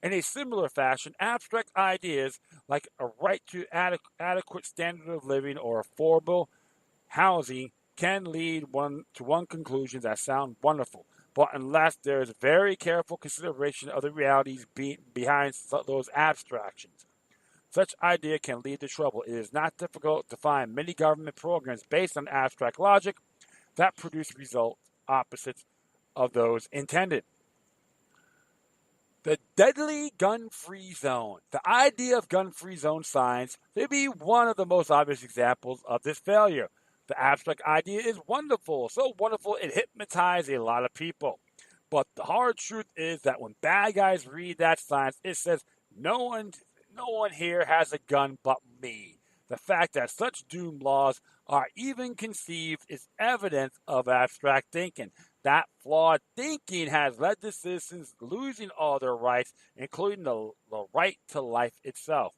Speaker 1: In a similar fashion, abstract ideas like a right to adequate standard of living or affordable housing can lead to one conclusion that sound wonderful, but unless there is very careful consideration of the realities behind those abstractions, such idea can lead to trouble. It is not difficult to find many government programs based on abstract logic that produce results opposites of those intended. The deadly gun-free zone. The idea of gun-free zone signs may be one of the most obvious examples of this failure. The abstract idea is wonderful, so wonderful it hypnotized a lot of people. But the hard truth is that when bad guys read that sign, it says, no one here has a gun but me. The fact that such doom laws are even conceived is evidence of abstract thinking. That flawed thinking has led to citizens losing all their rights, including the right to life itself.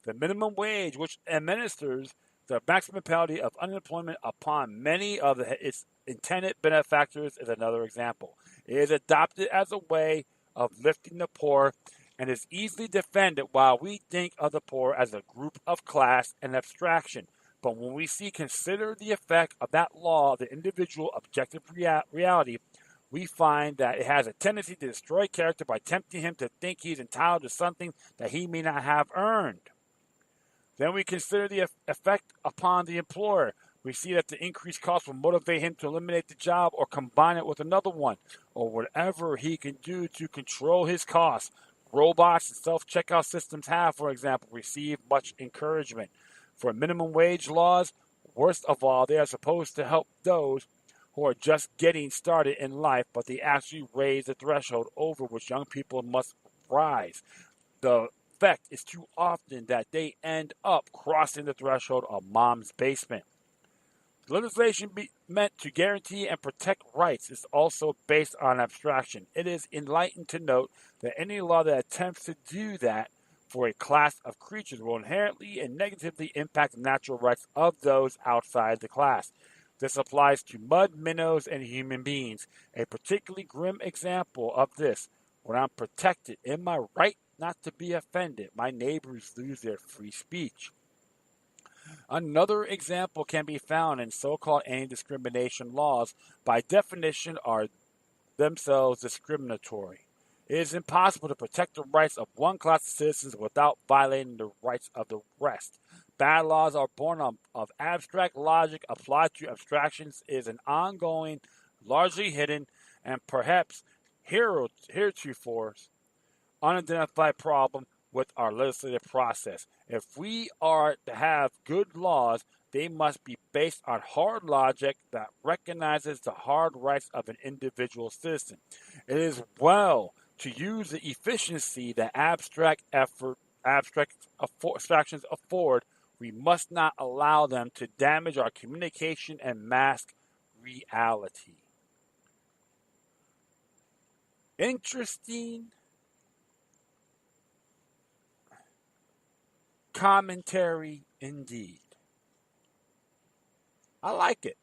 Speaker 1: The minimum wage, which administers the maximum penalty of unemployment upon many of its intended benefactors, is another example. It is adopted as a way of lifting the poor and is easily defended while we think of the poor as a group of class and abstraction. But when we consider the effect of that law of the individual objective reality, we find that it has a tendency to destroy character by tempting him to think he's entitled to something that he may not have earned. Then we consider the effect upon the employer. We see that the increased cost will motivate him to eliminate the job or combine it with another one, or whatever he can do to control his costs. Robots and self-checkout systems have, for example, received much encouragement. For minimum wage laws, worst of all, they are supposed to help those who are just getting started in life, but they actually raise the threshold over which young people must rise. The effect is too often that they end up crossing the threshold of mom's basement. The legislation meant to guarantee and protect rights is also based on abstraction. It is enlightened to note that any law that attempts to do that for a class of creatures will inherently and negatively impact the natural rights of those outside the class. This applies to mud minnows and human beings. A particularly grim example of this, when I'm protected in my right not to be offended, my neighbors lose their free speech. Another example can be found in so-called anti-discrimination laws. By definition, are themselves discriminatory. It is impossible to protect the rights of one class of citizens without violating the rights of the rest. Bad laws are born of abstract logic applied to abstractions. It is an ongoing, largely hidden, and perhaps heretofore unidentified problem with our legislative process. If we are to have good laws, they must be based on hard logic that recognizes the hard rights of an individual citizen. It is well to use the efficiency that abstractions afford. We must not allow them to damage our communication and mask reality. Interesting commentary indeed. I like it.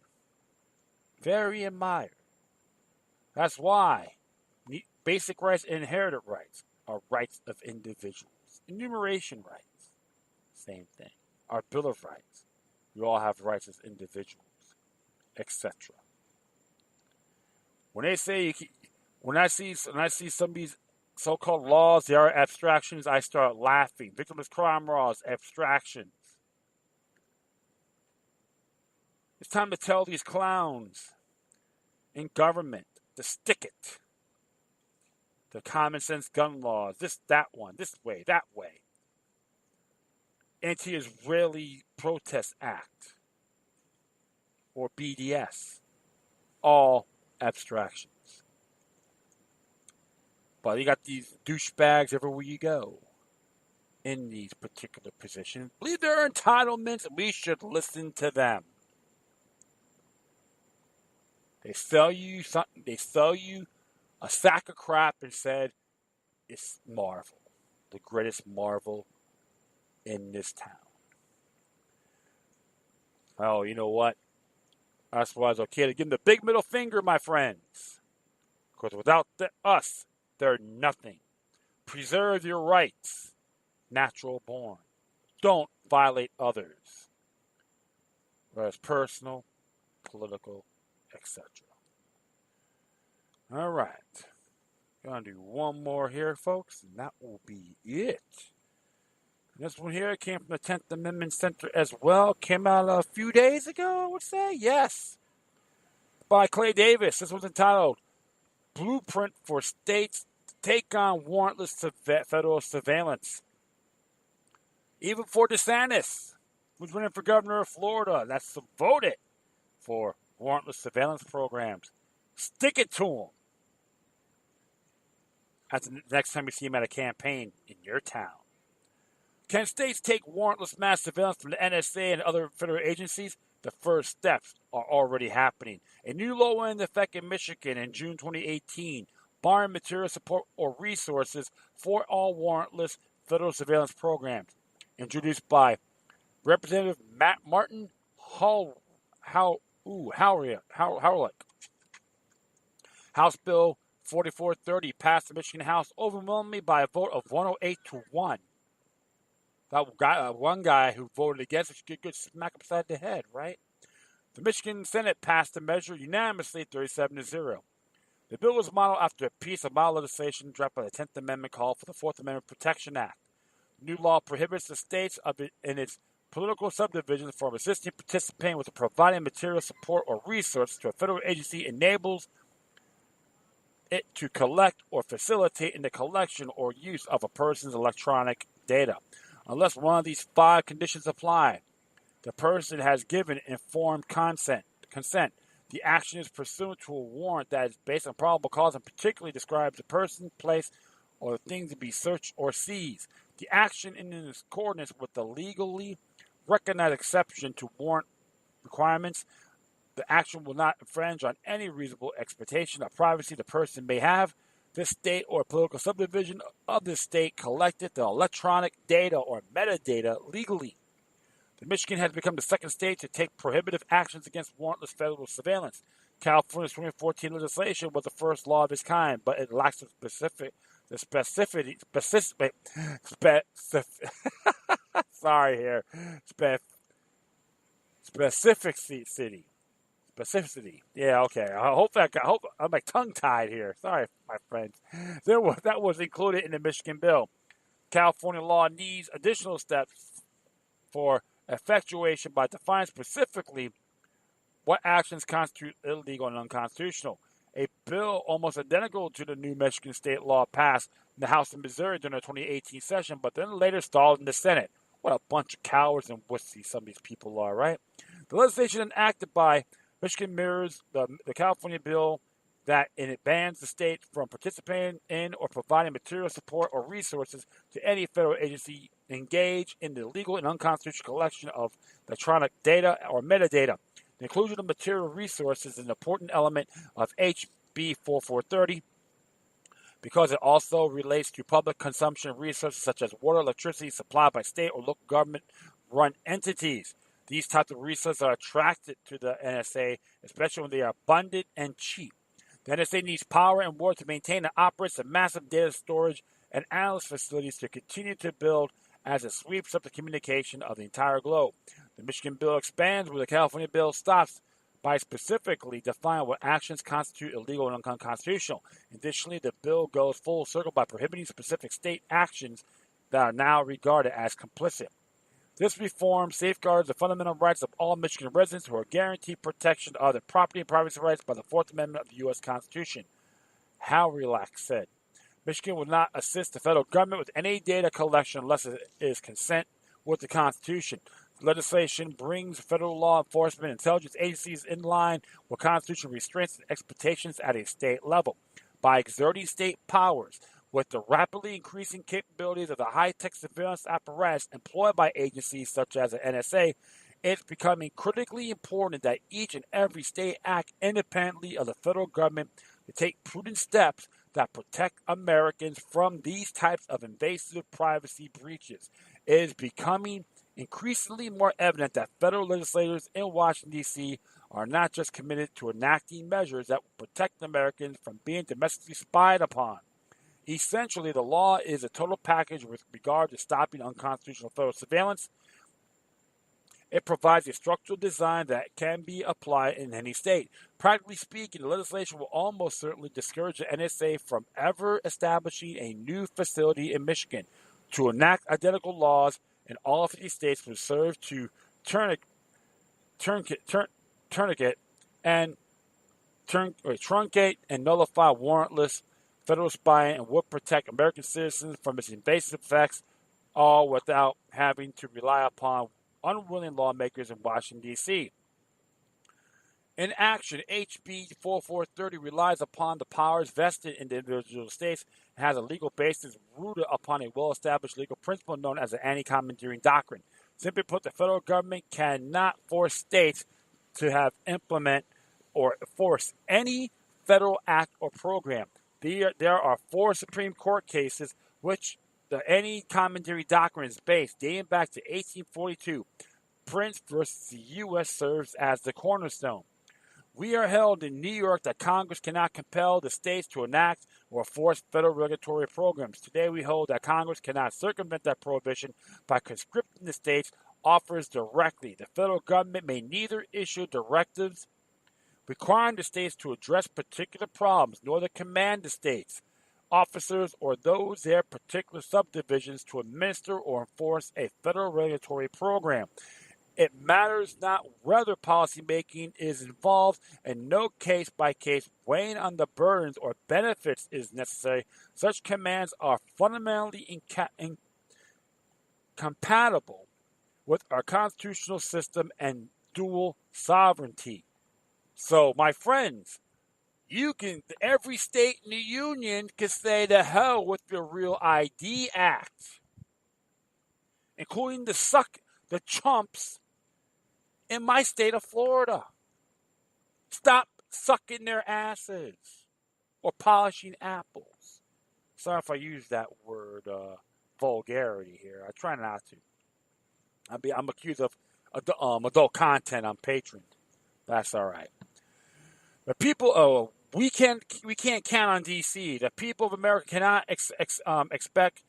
Speaker 1: Very admired. That's why basic rights and inherited rights are rights of individuals. Enumeration rights, same thing. Our Bill of Rights. We all have rights as individuals, etc. When I see some of these so-called laws, they are abstractions, I start laughing. Victimless crime laws, abstractions. It's time to tell these clowns in government to stick it. The common sense gun laws, that one, this way, that way. Anti-Israeli Protest Act, or BDS, all abstractions. But you got these douchebags everywhere you go in these particular positions. Believe their entitlements, we should listen to them. They sell you something. They sell you a sack of crap and said it's Marvel, the greatest Marvel in this town. Oh, you know what? That's why it's okay to give them the big middle finger, my friends. Because without us, they're nothing. Preserve your rights, natural born. Don't violate others, whether it's personal, political, etc. All right. Gonna do one more here, folks, and that will be it. This one here came from the 10th Amendment Center as well. Came out a few days ago, I would say. Yes. By Clay Davis. This one's entitled Blueprint for States to Take on Warrantless Federal Surveillance. Even for DeSantis, who's running for governor of Florida, that's voted for warrantless surveillance programs. Stick it to him. That's the next time you see him at a campaign in your town. Can states take warrantless mass surveillance from the NSA and other federal agencies? The first steps are already happening. A new law went into effect in Michigan in June 2018, barring material support or resources for all warrantless federal surveillance programs. Introduced by Representative Martin Howlick. House Bill 4430 passed the Michigan House overwhelmingly by a vote of 108-1. That guy, one guy who voted against it should get a good smack upside the head, right? The Michigan Senate passed the measure unanimously 37-0. The bill was modeled after a piece of model legislation drafted by the 10th Amendment called for the 4th Amendment Protection Act. The new law prohibits the states in its political subdivisions from assisting participating with providing material support or resources to a federal agency enables it to collect or facilitate in the collection or use of a person's electronic data. Unless one of these 5 conditions apply, the person has given informed consent. The action is pursuant to a warrant that is based on probable cause and particularly describes the person, place, or the thing to be searched or seized. The action is in accordance with the legally recognized exception to warrant requirements. The action will not infringe on any reasonable expectation of privacy the person may have. This state or political subdivision of this state collected the electronic data or metadata legally. The Michigan has become the second state to take prohibitive actions against warrantless federal surveillance. California's 2014 legislation was the first law of its kind, but it lacks specificity. Specificity. Yeah, okay. I hope I'm like tongue-tied here. Sorry, my friends. That was included in the Michigan bill. California law needs additional steps for effectuation by defining specifically what actions constitute illegal and unconstitutional. a bill almost identical to the new Michigan state law passed in the House of Missouri during the 2018 session, but then later stalled in the Senate. What a bunch of cowards and wussies some of these people are, right? The legislation enacted by Michigan mirrors the California bill that it bans the state from participating in or providing material support or resources to any federal agency engaged in the illegal and unconstitutional collection of electronic data or metadata. The inclusion of material resources is an important element of HB 4430 because it also relates to public consumption resources such as water, electricity supplied by state or local government-run entities. These types of resources are attracted to the NSA, especially when they are abundant and cheap. The NSA needs power and water to maintain and operate some massive data storage and analysis facilities to continue to build as it sweeps up the communication of the entire globe. The Michigan bill expands where the California bill stops by specifically defining what actions constitute illegal and unconstitutional. Additionally, the bill goes full circle by prohibiting specific state actions that are now regarded as complicit. This reform safeguards the fundamental rights of all Michigan residents who are guaranteed protection of their property and privacy rights by the Fourth Amendment of the U.S. Constitution. Howrelax said, Michigan will not assist the federal government with any data collection unless it is consent with the Constitution. The legislation brings federal law enforcement and intelligence agencies in line with constitutional restraints and expectations at a state level. By exerting state powers, with the rapidly increasing capabilities of the high-tech surveillance apparatus employed by agencies such as the NSA, it's becoming critically important that each and every state act independently of the federal government to take prudent steps that protect Americans from these types of invasive privacy breaches. It is becoming increasingly more evident that federal legislators in Washington, D.C. are not just committed to enacting measures that will protect Americans from being domestically spied upon. Essentially, the law is a total package with regard to stopping unconstitutional federal surveillance. It provides a structural design that can be applied in any state. Practically speaking, the legislation will almost certainly discourage the NSA from ever establishing a new facility in Michigan. To enact identical laws in all 50 states would serve to truncate and nullify warrantless federal spying and would protect American citizens from its invasive effects, all without having to rely upon unwilling lawmakers in Washington, D.C. In action, HB 4430 relies upon the powers vested in the individual states and has a legal basis rooted upon a well-established legal principle known as the anti-commandeering doctrine. Simply put, the federal government cannot force states to implement or force any federal act or program. There are 4 Supreme Court cases which the anti-commandeering doctrine is based, dating back to 1842. Prince versus the U.S. serves as the cornerstone. We are held in New York that Congress cannot compel the states to enact or force federal regulatory programs. Today we hold that Congress cannot circumvent that prohibition by conscripting the states' offers directly. The federal government may neither issue directives requiring the states to address particular problems, nor to command the states, officers, or those their particular subdivisions to administer or enforce a federal regulatory program. It matters not whether policymaking is involved, and no case-by-case weighing on the burdens or benefits is necessary. Such commands are fundamentally incompatible with our constitutional system and dual sovereignty. So, my friends, every state in the union can say to hell with the Real ID Act, including the chumps in my state of Florida. Stop sucking their asses or polishing apples. Sorry if I use that word vulgarity here. I try not to. I'm accused of adult content on Patreon. That's all right. The people, we can't count on D.C. The people of America cannot expect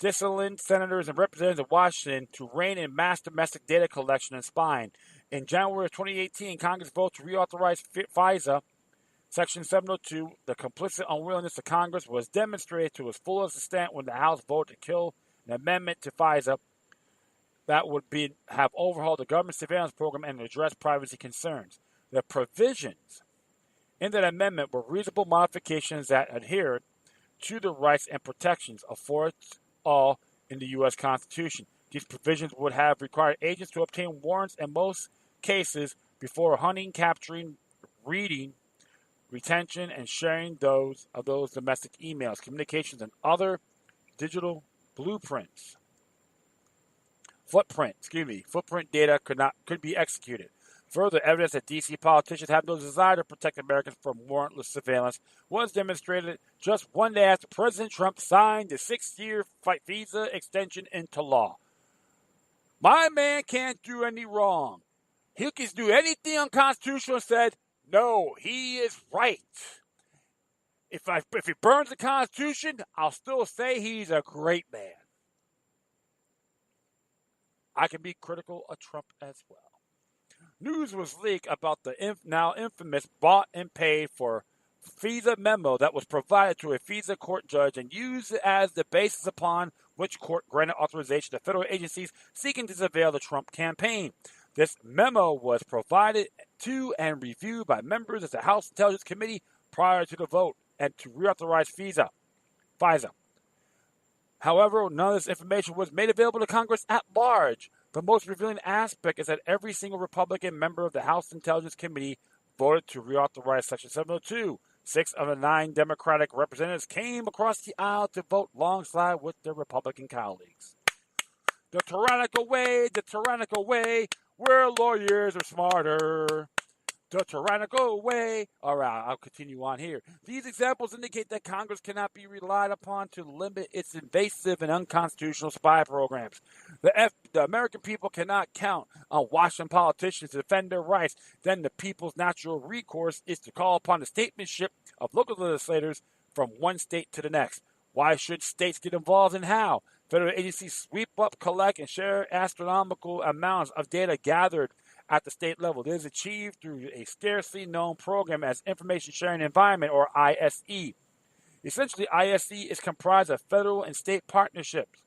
Speaker 1: dissident senators and representatives of Washington to rein in mass domestic data collection and spying. In January of 2018, Congress voted to reauthorize FISA, Section 702. The complicit unwillingness of Congress was demonstrated to its fullest extent when the House voted to kill an amendment to FISA that would have overhauled the government surveillance program and address privacy concerns. The provisions in that amendment were reasonable modifications that adhered to the rights and protections afforded all in the U.S. Constitution. These provisions would have required agents to obtain warrants in most cases before hunting, capturing, reading, retention, and sharing those domestic emails, communications, and other digital footprint data could be executed. Further evidence that D.C. politicians have no desire to protect Americans from warrantless surveillance was demonstrated just one day after President Trump signed the 6-year visa extension into law. My man can't do any wrong. He can do anything unconstitutional and said, no, he is right. If he burns the Constitution, I'll still say he's a great man. I can be critical of Trump as well. News was leaked about the now infamous bought and paid for FISA memo that was provided to a FISA court judge and used as the basis upon which court granted authorization to federal agencies seeking to surveil the Trump campaign. This memo was provided to and reviewed by members of the House Intelligence Committee prior to the vote and to reauthorize FISA. However, none of this information was made available to Congress at large. The most revealing aspect is that every single Republican member of the House Intelligence Committee voted to reauthorize Section 702. 6 of the 9 Democratic representatives came across the aisle to vote alongside with their Republican colleagues. The tyrannical way, where lawyers are smarter. The tyrannical way. All right, I'll continue on here. These examples indicate that Congress cannot be relied upon to limit its invasive and unconstitutional spy programs. The American people cannot count on Washington politicians to defend their rights. Then the people's natural recourse is to call upon the statesmanship of local legislators from one state to the next. Why should states get involved and how? Federal agencies sweep up, collect, and share astronomical amounts of data gathered at the state level. This is achieved through a scarcely known program as Information Sharing Environment, or ISE. Essentially, ISE is comprised of federal and state partnerships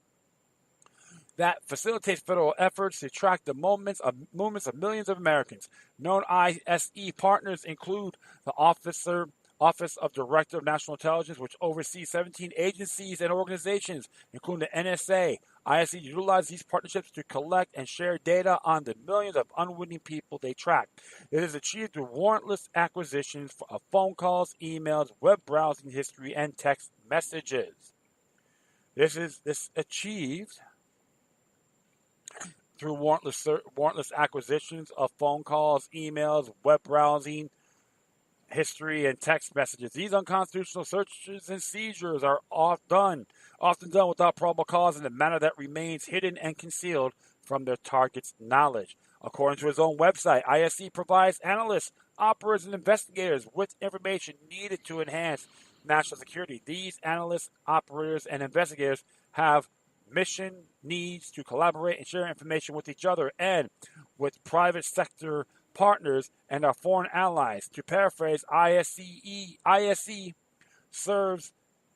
Speaker 1: that facilitates federal efforts to track the movements of millions of Americans. Known ISE partners include the Office of Director of National Intelligence, which oversees 17 agencies and organizations, including the NSA. ISE utilizes these partnerships to collect and share data on the millions of unwitting people they track. It is achieved through warrantless acquisitions of phone calls, emails, web browsing history, and text messages. This is achieved through warrantless acquisitions of phone calls, emails, web browsing history, and text messages. These unconstitutional searches and seizures are often done without probable cause in a manner that remains hidden and concealed from their target's knowledge. According to his own website, ISE provides analysts, operators, and investigators with information needed to enhance national security. These analysts, operators, and investigators have mission needs to collaborate and share information with each other and with private sector partners and our foreign allies. To paraphrase, ISE serves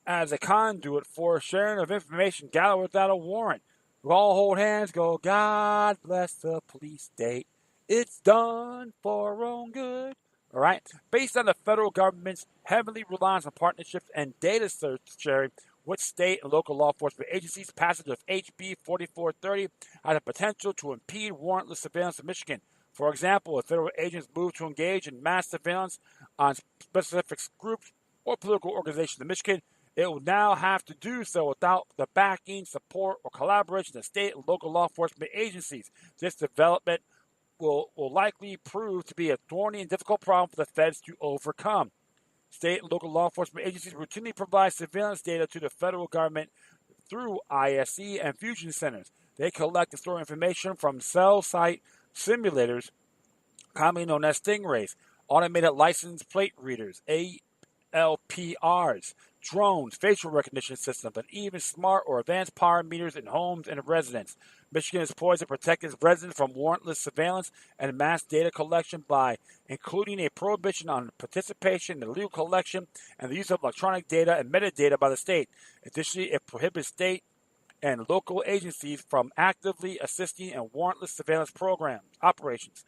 Speaker 1: as a conduit for sharing of information gathered without a warrant. We all hold hands, go, God bless the police state. It's done for our own good. All right? Based on the federal government's heavily reliance on partnerships and data sharing with state and local law enforcement agencies, passage of HB 4430 has the potential to impede warrantless surveillance in Michigan. For example, if federal agents move to engage in mass surveillance on specific groups or political organizations in Michigan, it will now have to do so without the backing, support, or collaboration of state and local law enforcement agencies. This development will likely prove to be a thorny and difficult problem for the feds to overcome. State and local law enforcement agencies routinely provide surveillance data to the federal government through ISE and fusion centers. They collect and store information from cell site simulators, commonly known as stingrays, automated license plate readers, ALPRs, drones, facial recognition systems, and even smart or advanced power meters in homes and residents. Michigan is poised to protect its residents from warrantless surveillance and mass data collection by including a prohibition on participation in the illegal collection and the use of electronic data and metadata by the state. Additionally, it prohibits state and local agencies from actively assisting in warrantless surveillance program operations.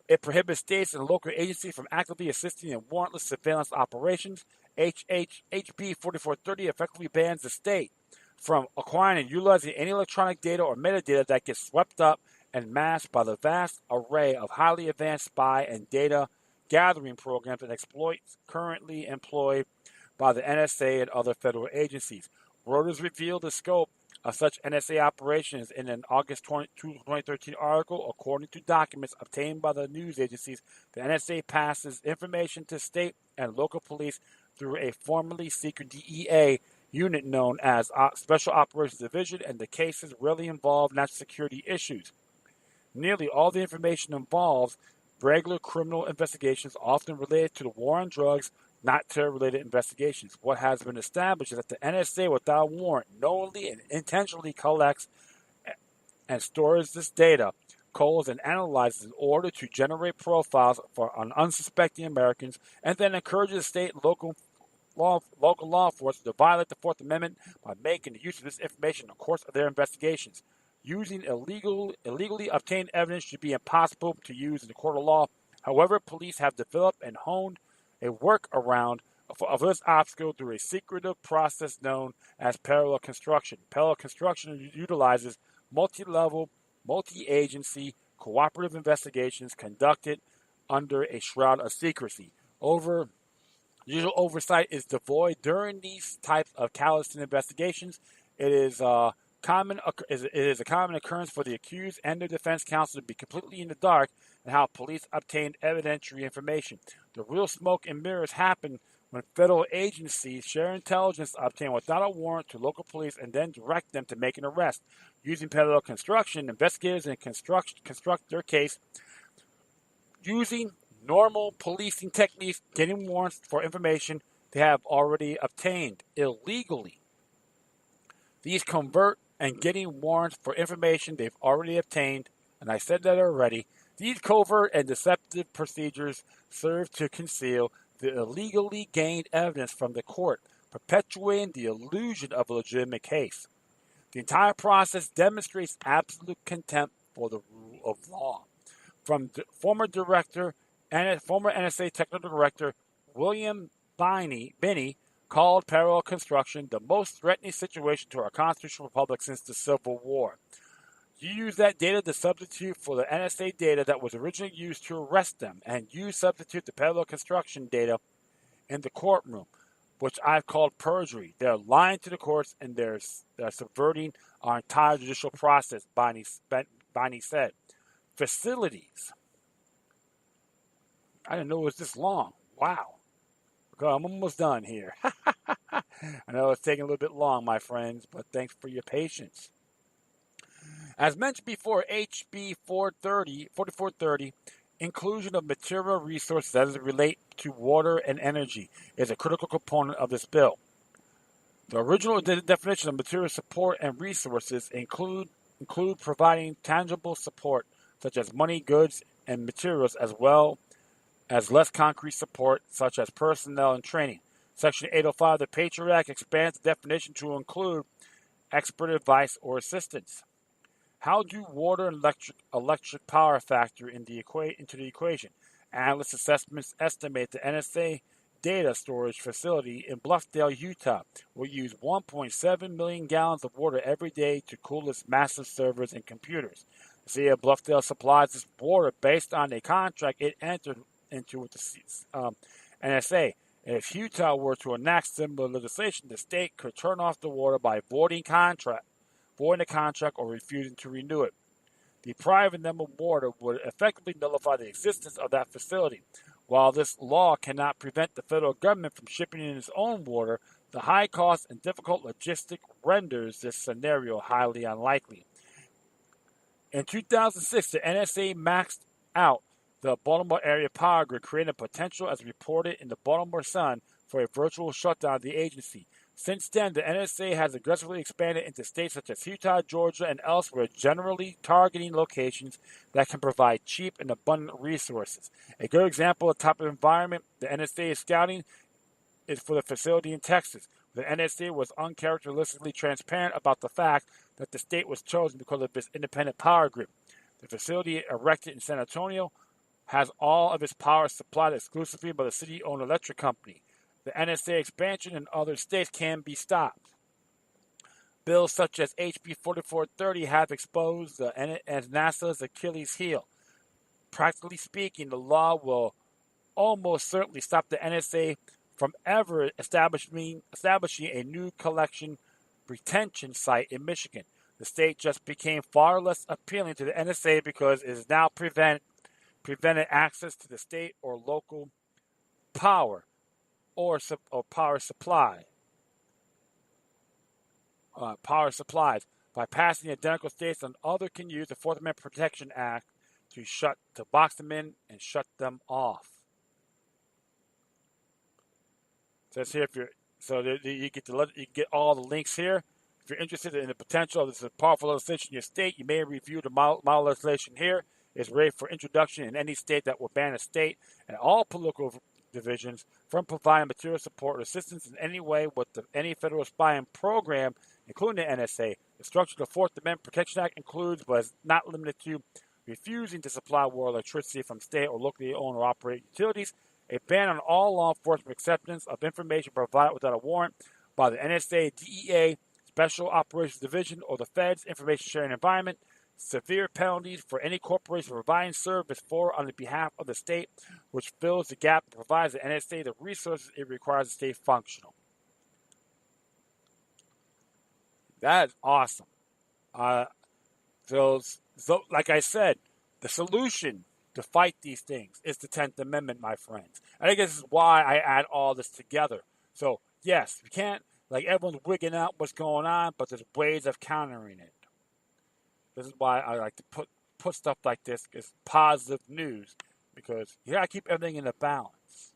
Speaker 1: It prohibits states and local agencies from actively assisting in warrantless surveillance operations. HB 4430 effectively bans the state from acquiring and utilizing any electronic data or metadata that gets swept up and masked by the vast array of highly advanced spy and data gathering programs and exploits currently employed by the NSA and other federal agencies. Reuters revealed the scope of such NSA operations in an August 2013 article. According to documents obtained by the news agencies, the NSA passes information to state and local police through a formerly secret DEA unit known as Special Operations Division, and the cases rarely involve national security issues. Nearly all the information involves regular criminal investigations, often related to the war on drugs, not terror-related investigations. What has been established is that the NSA, without warrant, knowingly and intentionally collects and stores this data, culls and analyzes in order to generate profiles on unsuspecting Americans, and then encourages state and local law enforcement to violate the Fourth Amendment by making the use of this information in the course of their investigations. Using illegally obtained evidence should be impossible to use in the court of law. However, police have developed and honed a workaround of this obstacle through a secretive process known as parallel construction. Parallel construction utilizes multi-level, multi-agency, cooperative investigations conducted under a shroud of secrecy. Usual oversight is devoid during these types of clandestine investigations. It is a common occurrence for the accused and their defense counsel to be completely in the dark on how police obtained evidentiary information. The real smoke and mirrors happen when federal agencies share intelligence obtained without a warrant to local police and then direct them to make an arrest. Using parallel construction, investigators and construct their case using normal policing techniques, getting warrants for information they have already obtained illegally. These convert and getting warrants for information they've already obtained, and I said that already. These covert and deceptive procedures serve to conceal the illegally gained evidence from the court, perpetuating the illusion of a legitimate case. The entire process demonstrates absolute contempt for the rule of law. From former NSA Technical Director William Binney called parallel construction the most threatening situation to our constitutional republic since the Civil War. You use that data to substitute for the NSA data that was originally used to arrest them, and you substitute the parallel construction data in the courtroom, which I've called perjury. They're lying to the courts, and they're subverting our entire judicial process, Binney said. Facilities. I didn't know it was this long. Wow. I'm almost done here. I know it's taking a little bit long, my friends, but thanks for your patience. As mentioned before, HB 4430, inclusion of material resources as it relates to water and energy, is a critical component of this bill. The original definition of material support and resources include providing tangible support, such as money, goods, and materials, as well as less concrete support, such as personnel and training. Section 805 of the Patriot Act expands the definition to include expert advice or assistance. How do water and electric power factor into the equation? Analyst assessments estimate the NSA data storage facility in Bluffdale, Utah, will use 1.7 million gallons of water every day to cool its massive servers and computers. The city of Bluffdale supplies this water based on a contract it entered into with the NSA. And if Utah were to enact similar legislation, the state could turn off the water by voiding the contract or refusing to renew it. Depriving them of water would effectively nullify the existence of that facility. While this law cannot prevent the federal government from shipping in its own water, the high cost and difficult logistic renders this scenario highly unlikely. In 2006, the NSA maxed out the Baltimore area power grid, creating a potential, as reported in the Baltimore Sun, for a virtual shutdown of the agency. Since then, the NSA has aggressively expanded into states such as Utah, Georgia, and elsewhere, generally targeting locations that can provide cheap and abundant resources. A good example of the type of environment the NSA is scouting is for the facility in Texas. The NSA was uncharacteristically transparent about the fact that the state was chosen because of its independent power grid. The facility erected in San Antonio has all of its power supplied exclusively by the city-owned electric company. The NSA expansion in other states can be stopped. Bills such as HB 4430 have exposed as NASA's Achilles heel. Practically speaking, the law will almost certainly stop the NSA from ever establishing a new collection retention site in Michigan. The state just became far less appealing to the NSA because it is now prevented access to the state or local power or power supplies by passing identical states and other can use the Fourth Amendment Protection Act to box them in and shut them off. It says here you get all the links here. If you're interested in the potential of this powerful legislation in your state, you may review the model legislation here. It's ready for introduction in any state that will ban a state and all political divisions from providing material support or assistance in any way with any federal spying program, including the NSA. The structure of the Fourth Amendment Protection Act includes, but is not limited to, refusing to supply world electricity from state or locally owned or operated utilities, a ban on all law enforcement acceptance of information provided without a warrant by the NSA, DEA, Special Operations Division, or the Fed's information sharing environment, severe penalties for any corporation providing service for on the behalf of the state, which fills the gap and provides the NSA the resources it requires to stay functional. That is awesome. So, like I said, the solution to fight these things is the 10th Amendment, my friends. I think this is why I add all this together. So, yes, we can't, like everyone's wigging out what's going on, but there's ways of countering it. This is why I like to put stuff like this as positive news, because you got to keep everything in a balance.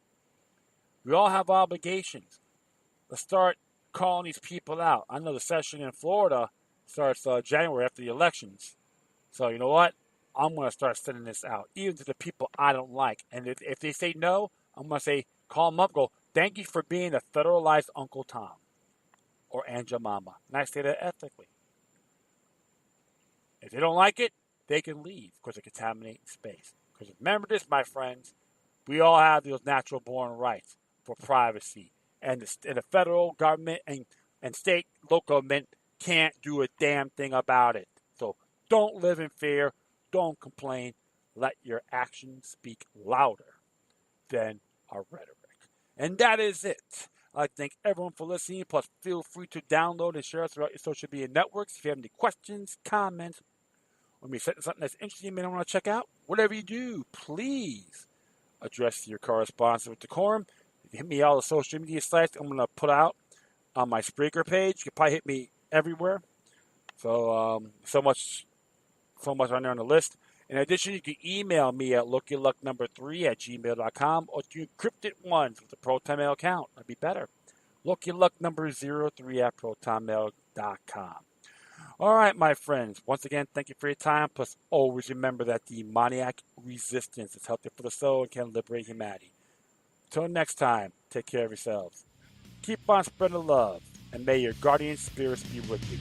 Speaker 1: We all have obligations. Let's start calling these people out. I know the session in Florida starts January after the elections. So you know what? I'm going to start sending this out, even to the people I don't like. And if they say no, I'm going to say, call them up, go, thank you for being a federalized Uncle Tom or Aunt Jemima. And I say that ethically. If they don't like it, they can leave because they contaminate space. Because remember this, my friends, we all have those natural born rights for privacy. And the federal government and state, local government can't do a damn thing about it. So don't live in fear. Don't complain. Let your actions speak louder than our rhetoric. And that is it. I'd like to thank everyone for listening. Plus, feel free to download and share us throughout your social media networks. If you have any questions, comments, or maybe something that's interesting you may want to check out, whatever you do, please address your correspondence with decorum. If you hit me all the social media sites I'm going to put out on my Spreaker page. You can probably hit me everywhere. So much on there on the list. In addition, you can email me at lookyourluck3@gmail.com or to encrypted ones with the ProtonMail account. That'd be better. lookyourluck03@protonmail.com. All right, my friends. Once again, thank you for your time. Plus, always remember that demoniac resistance is healthy for the soul and can liberate humanity. Until next time, take care of yourselves. Keep on spreading love, and may your guardian spirits be with you.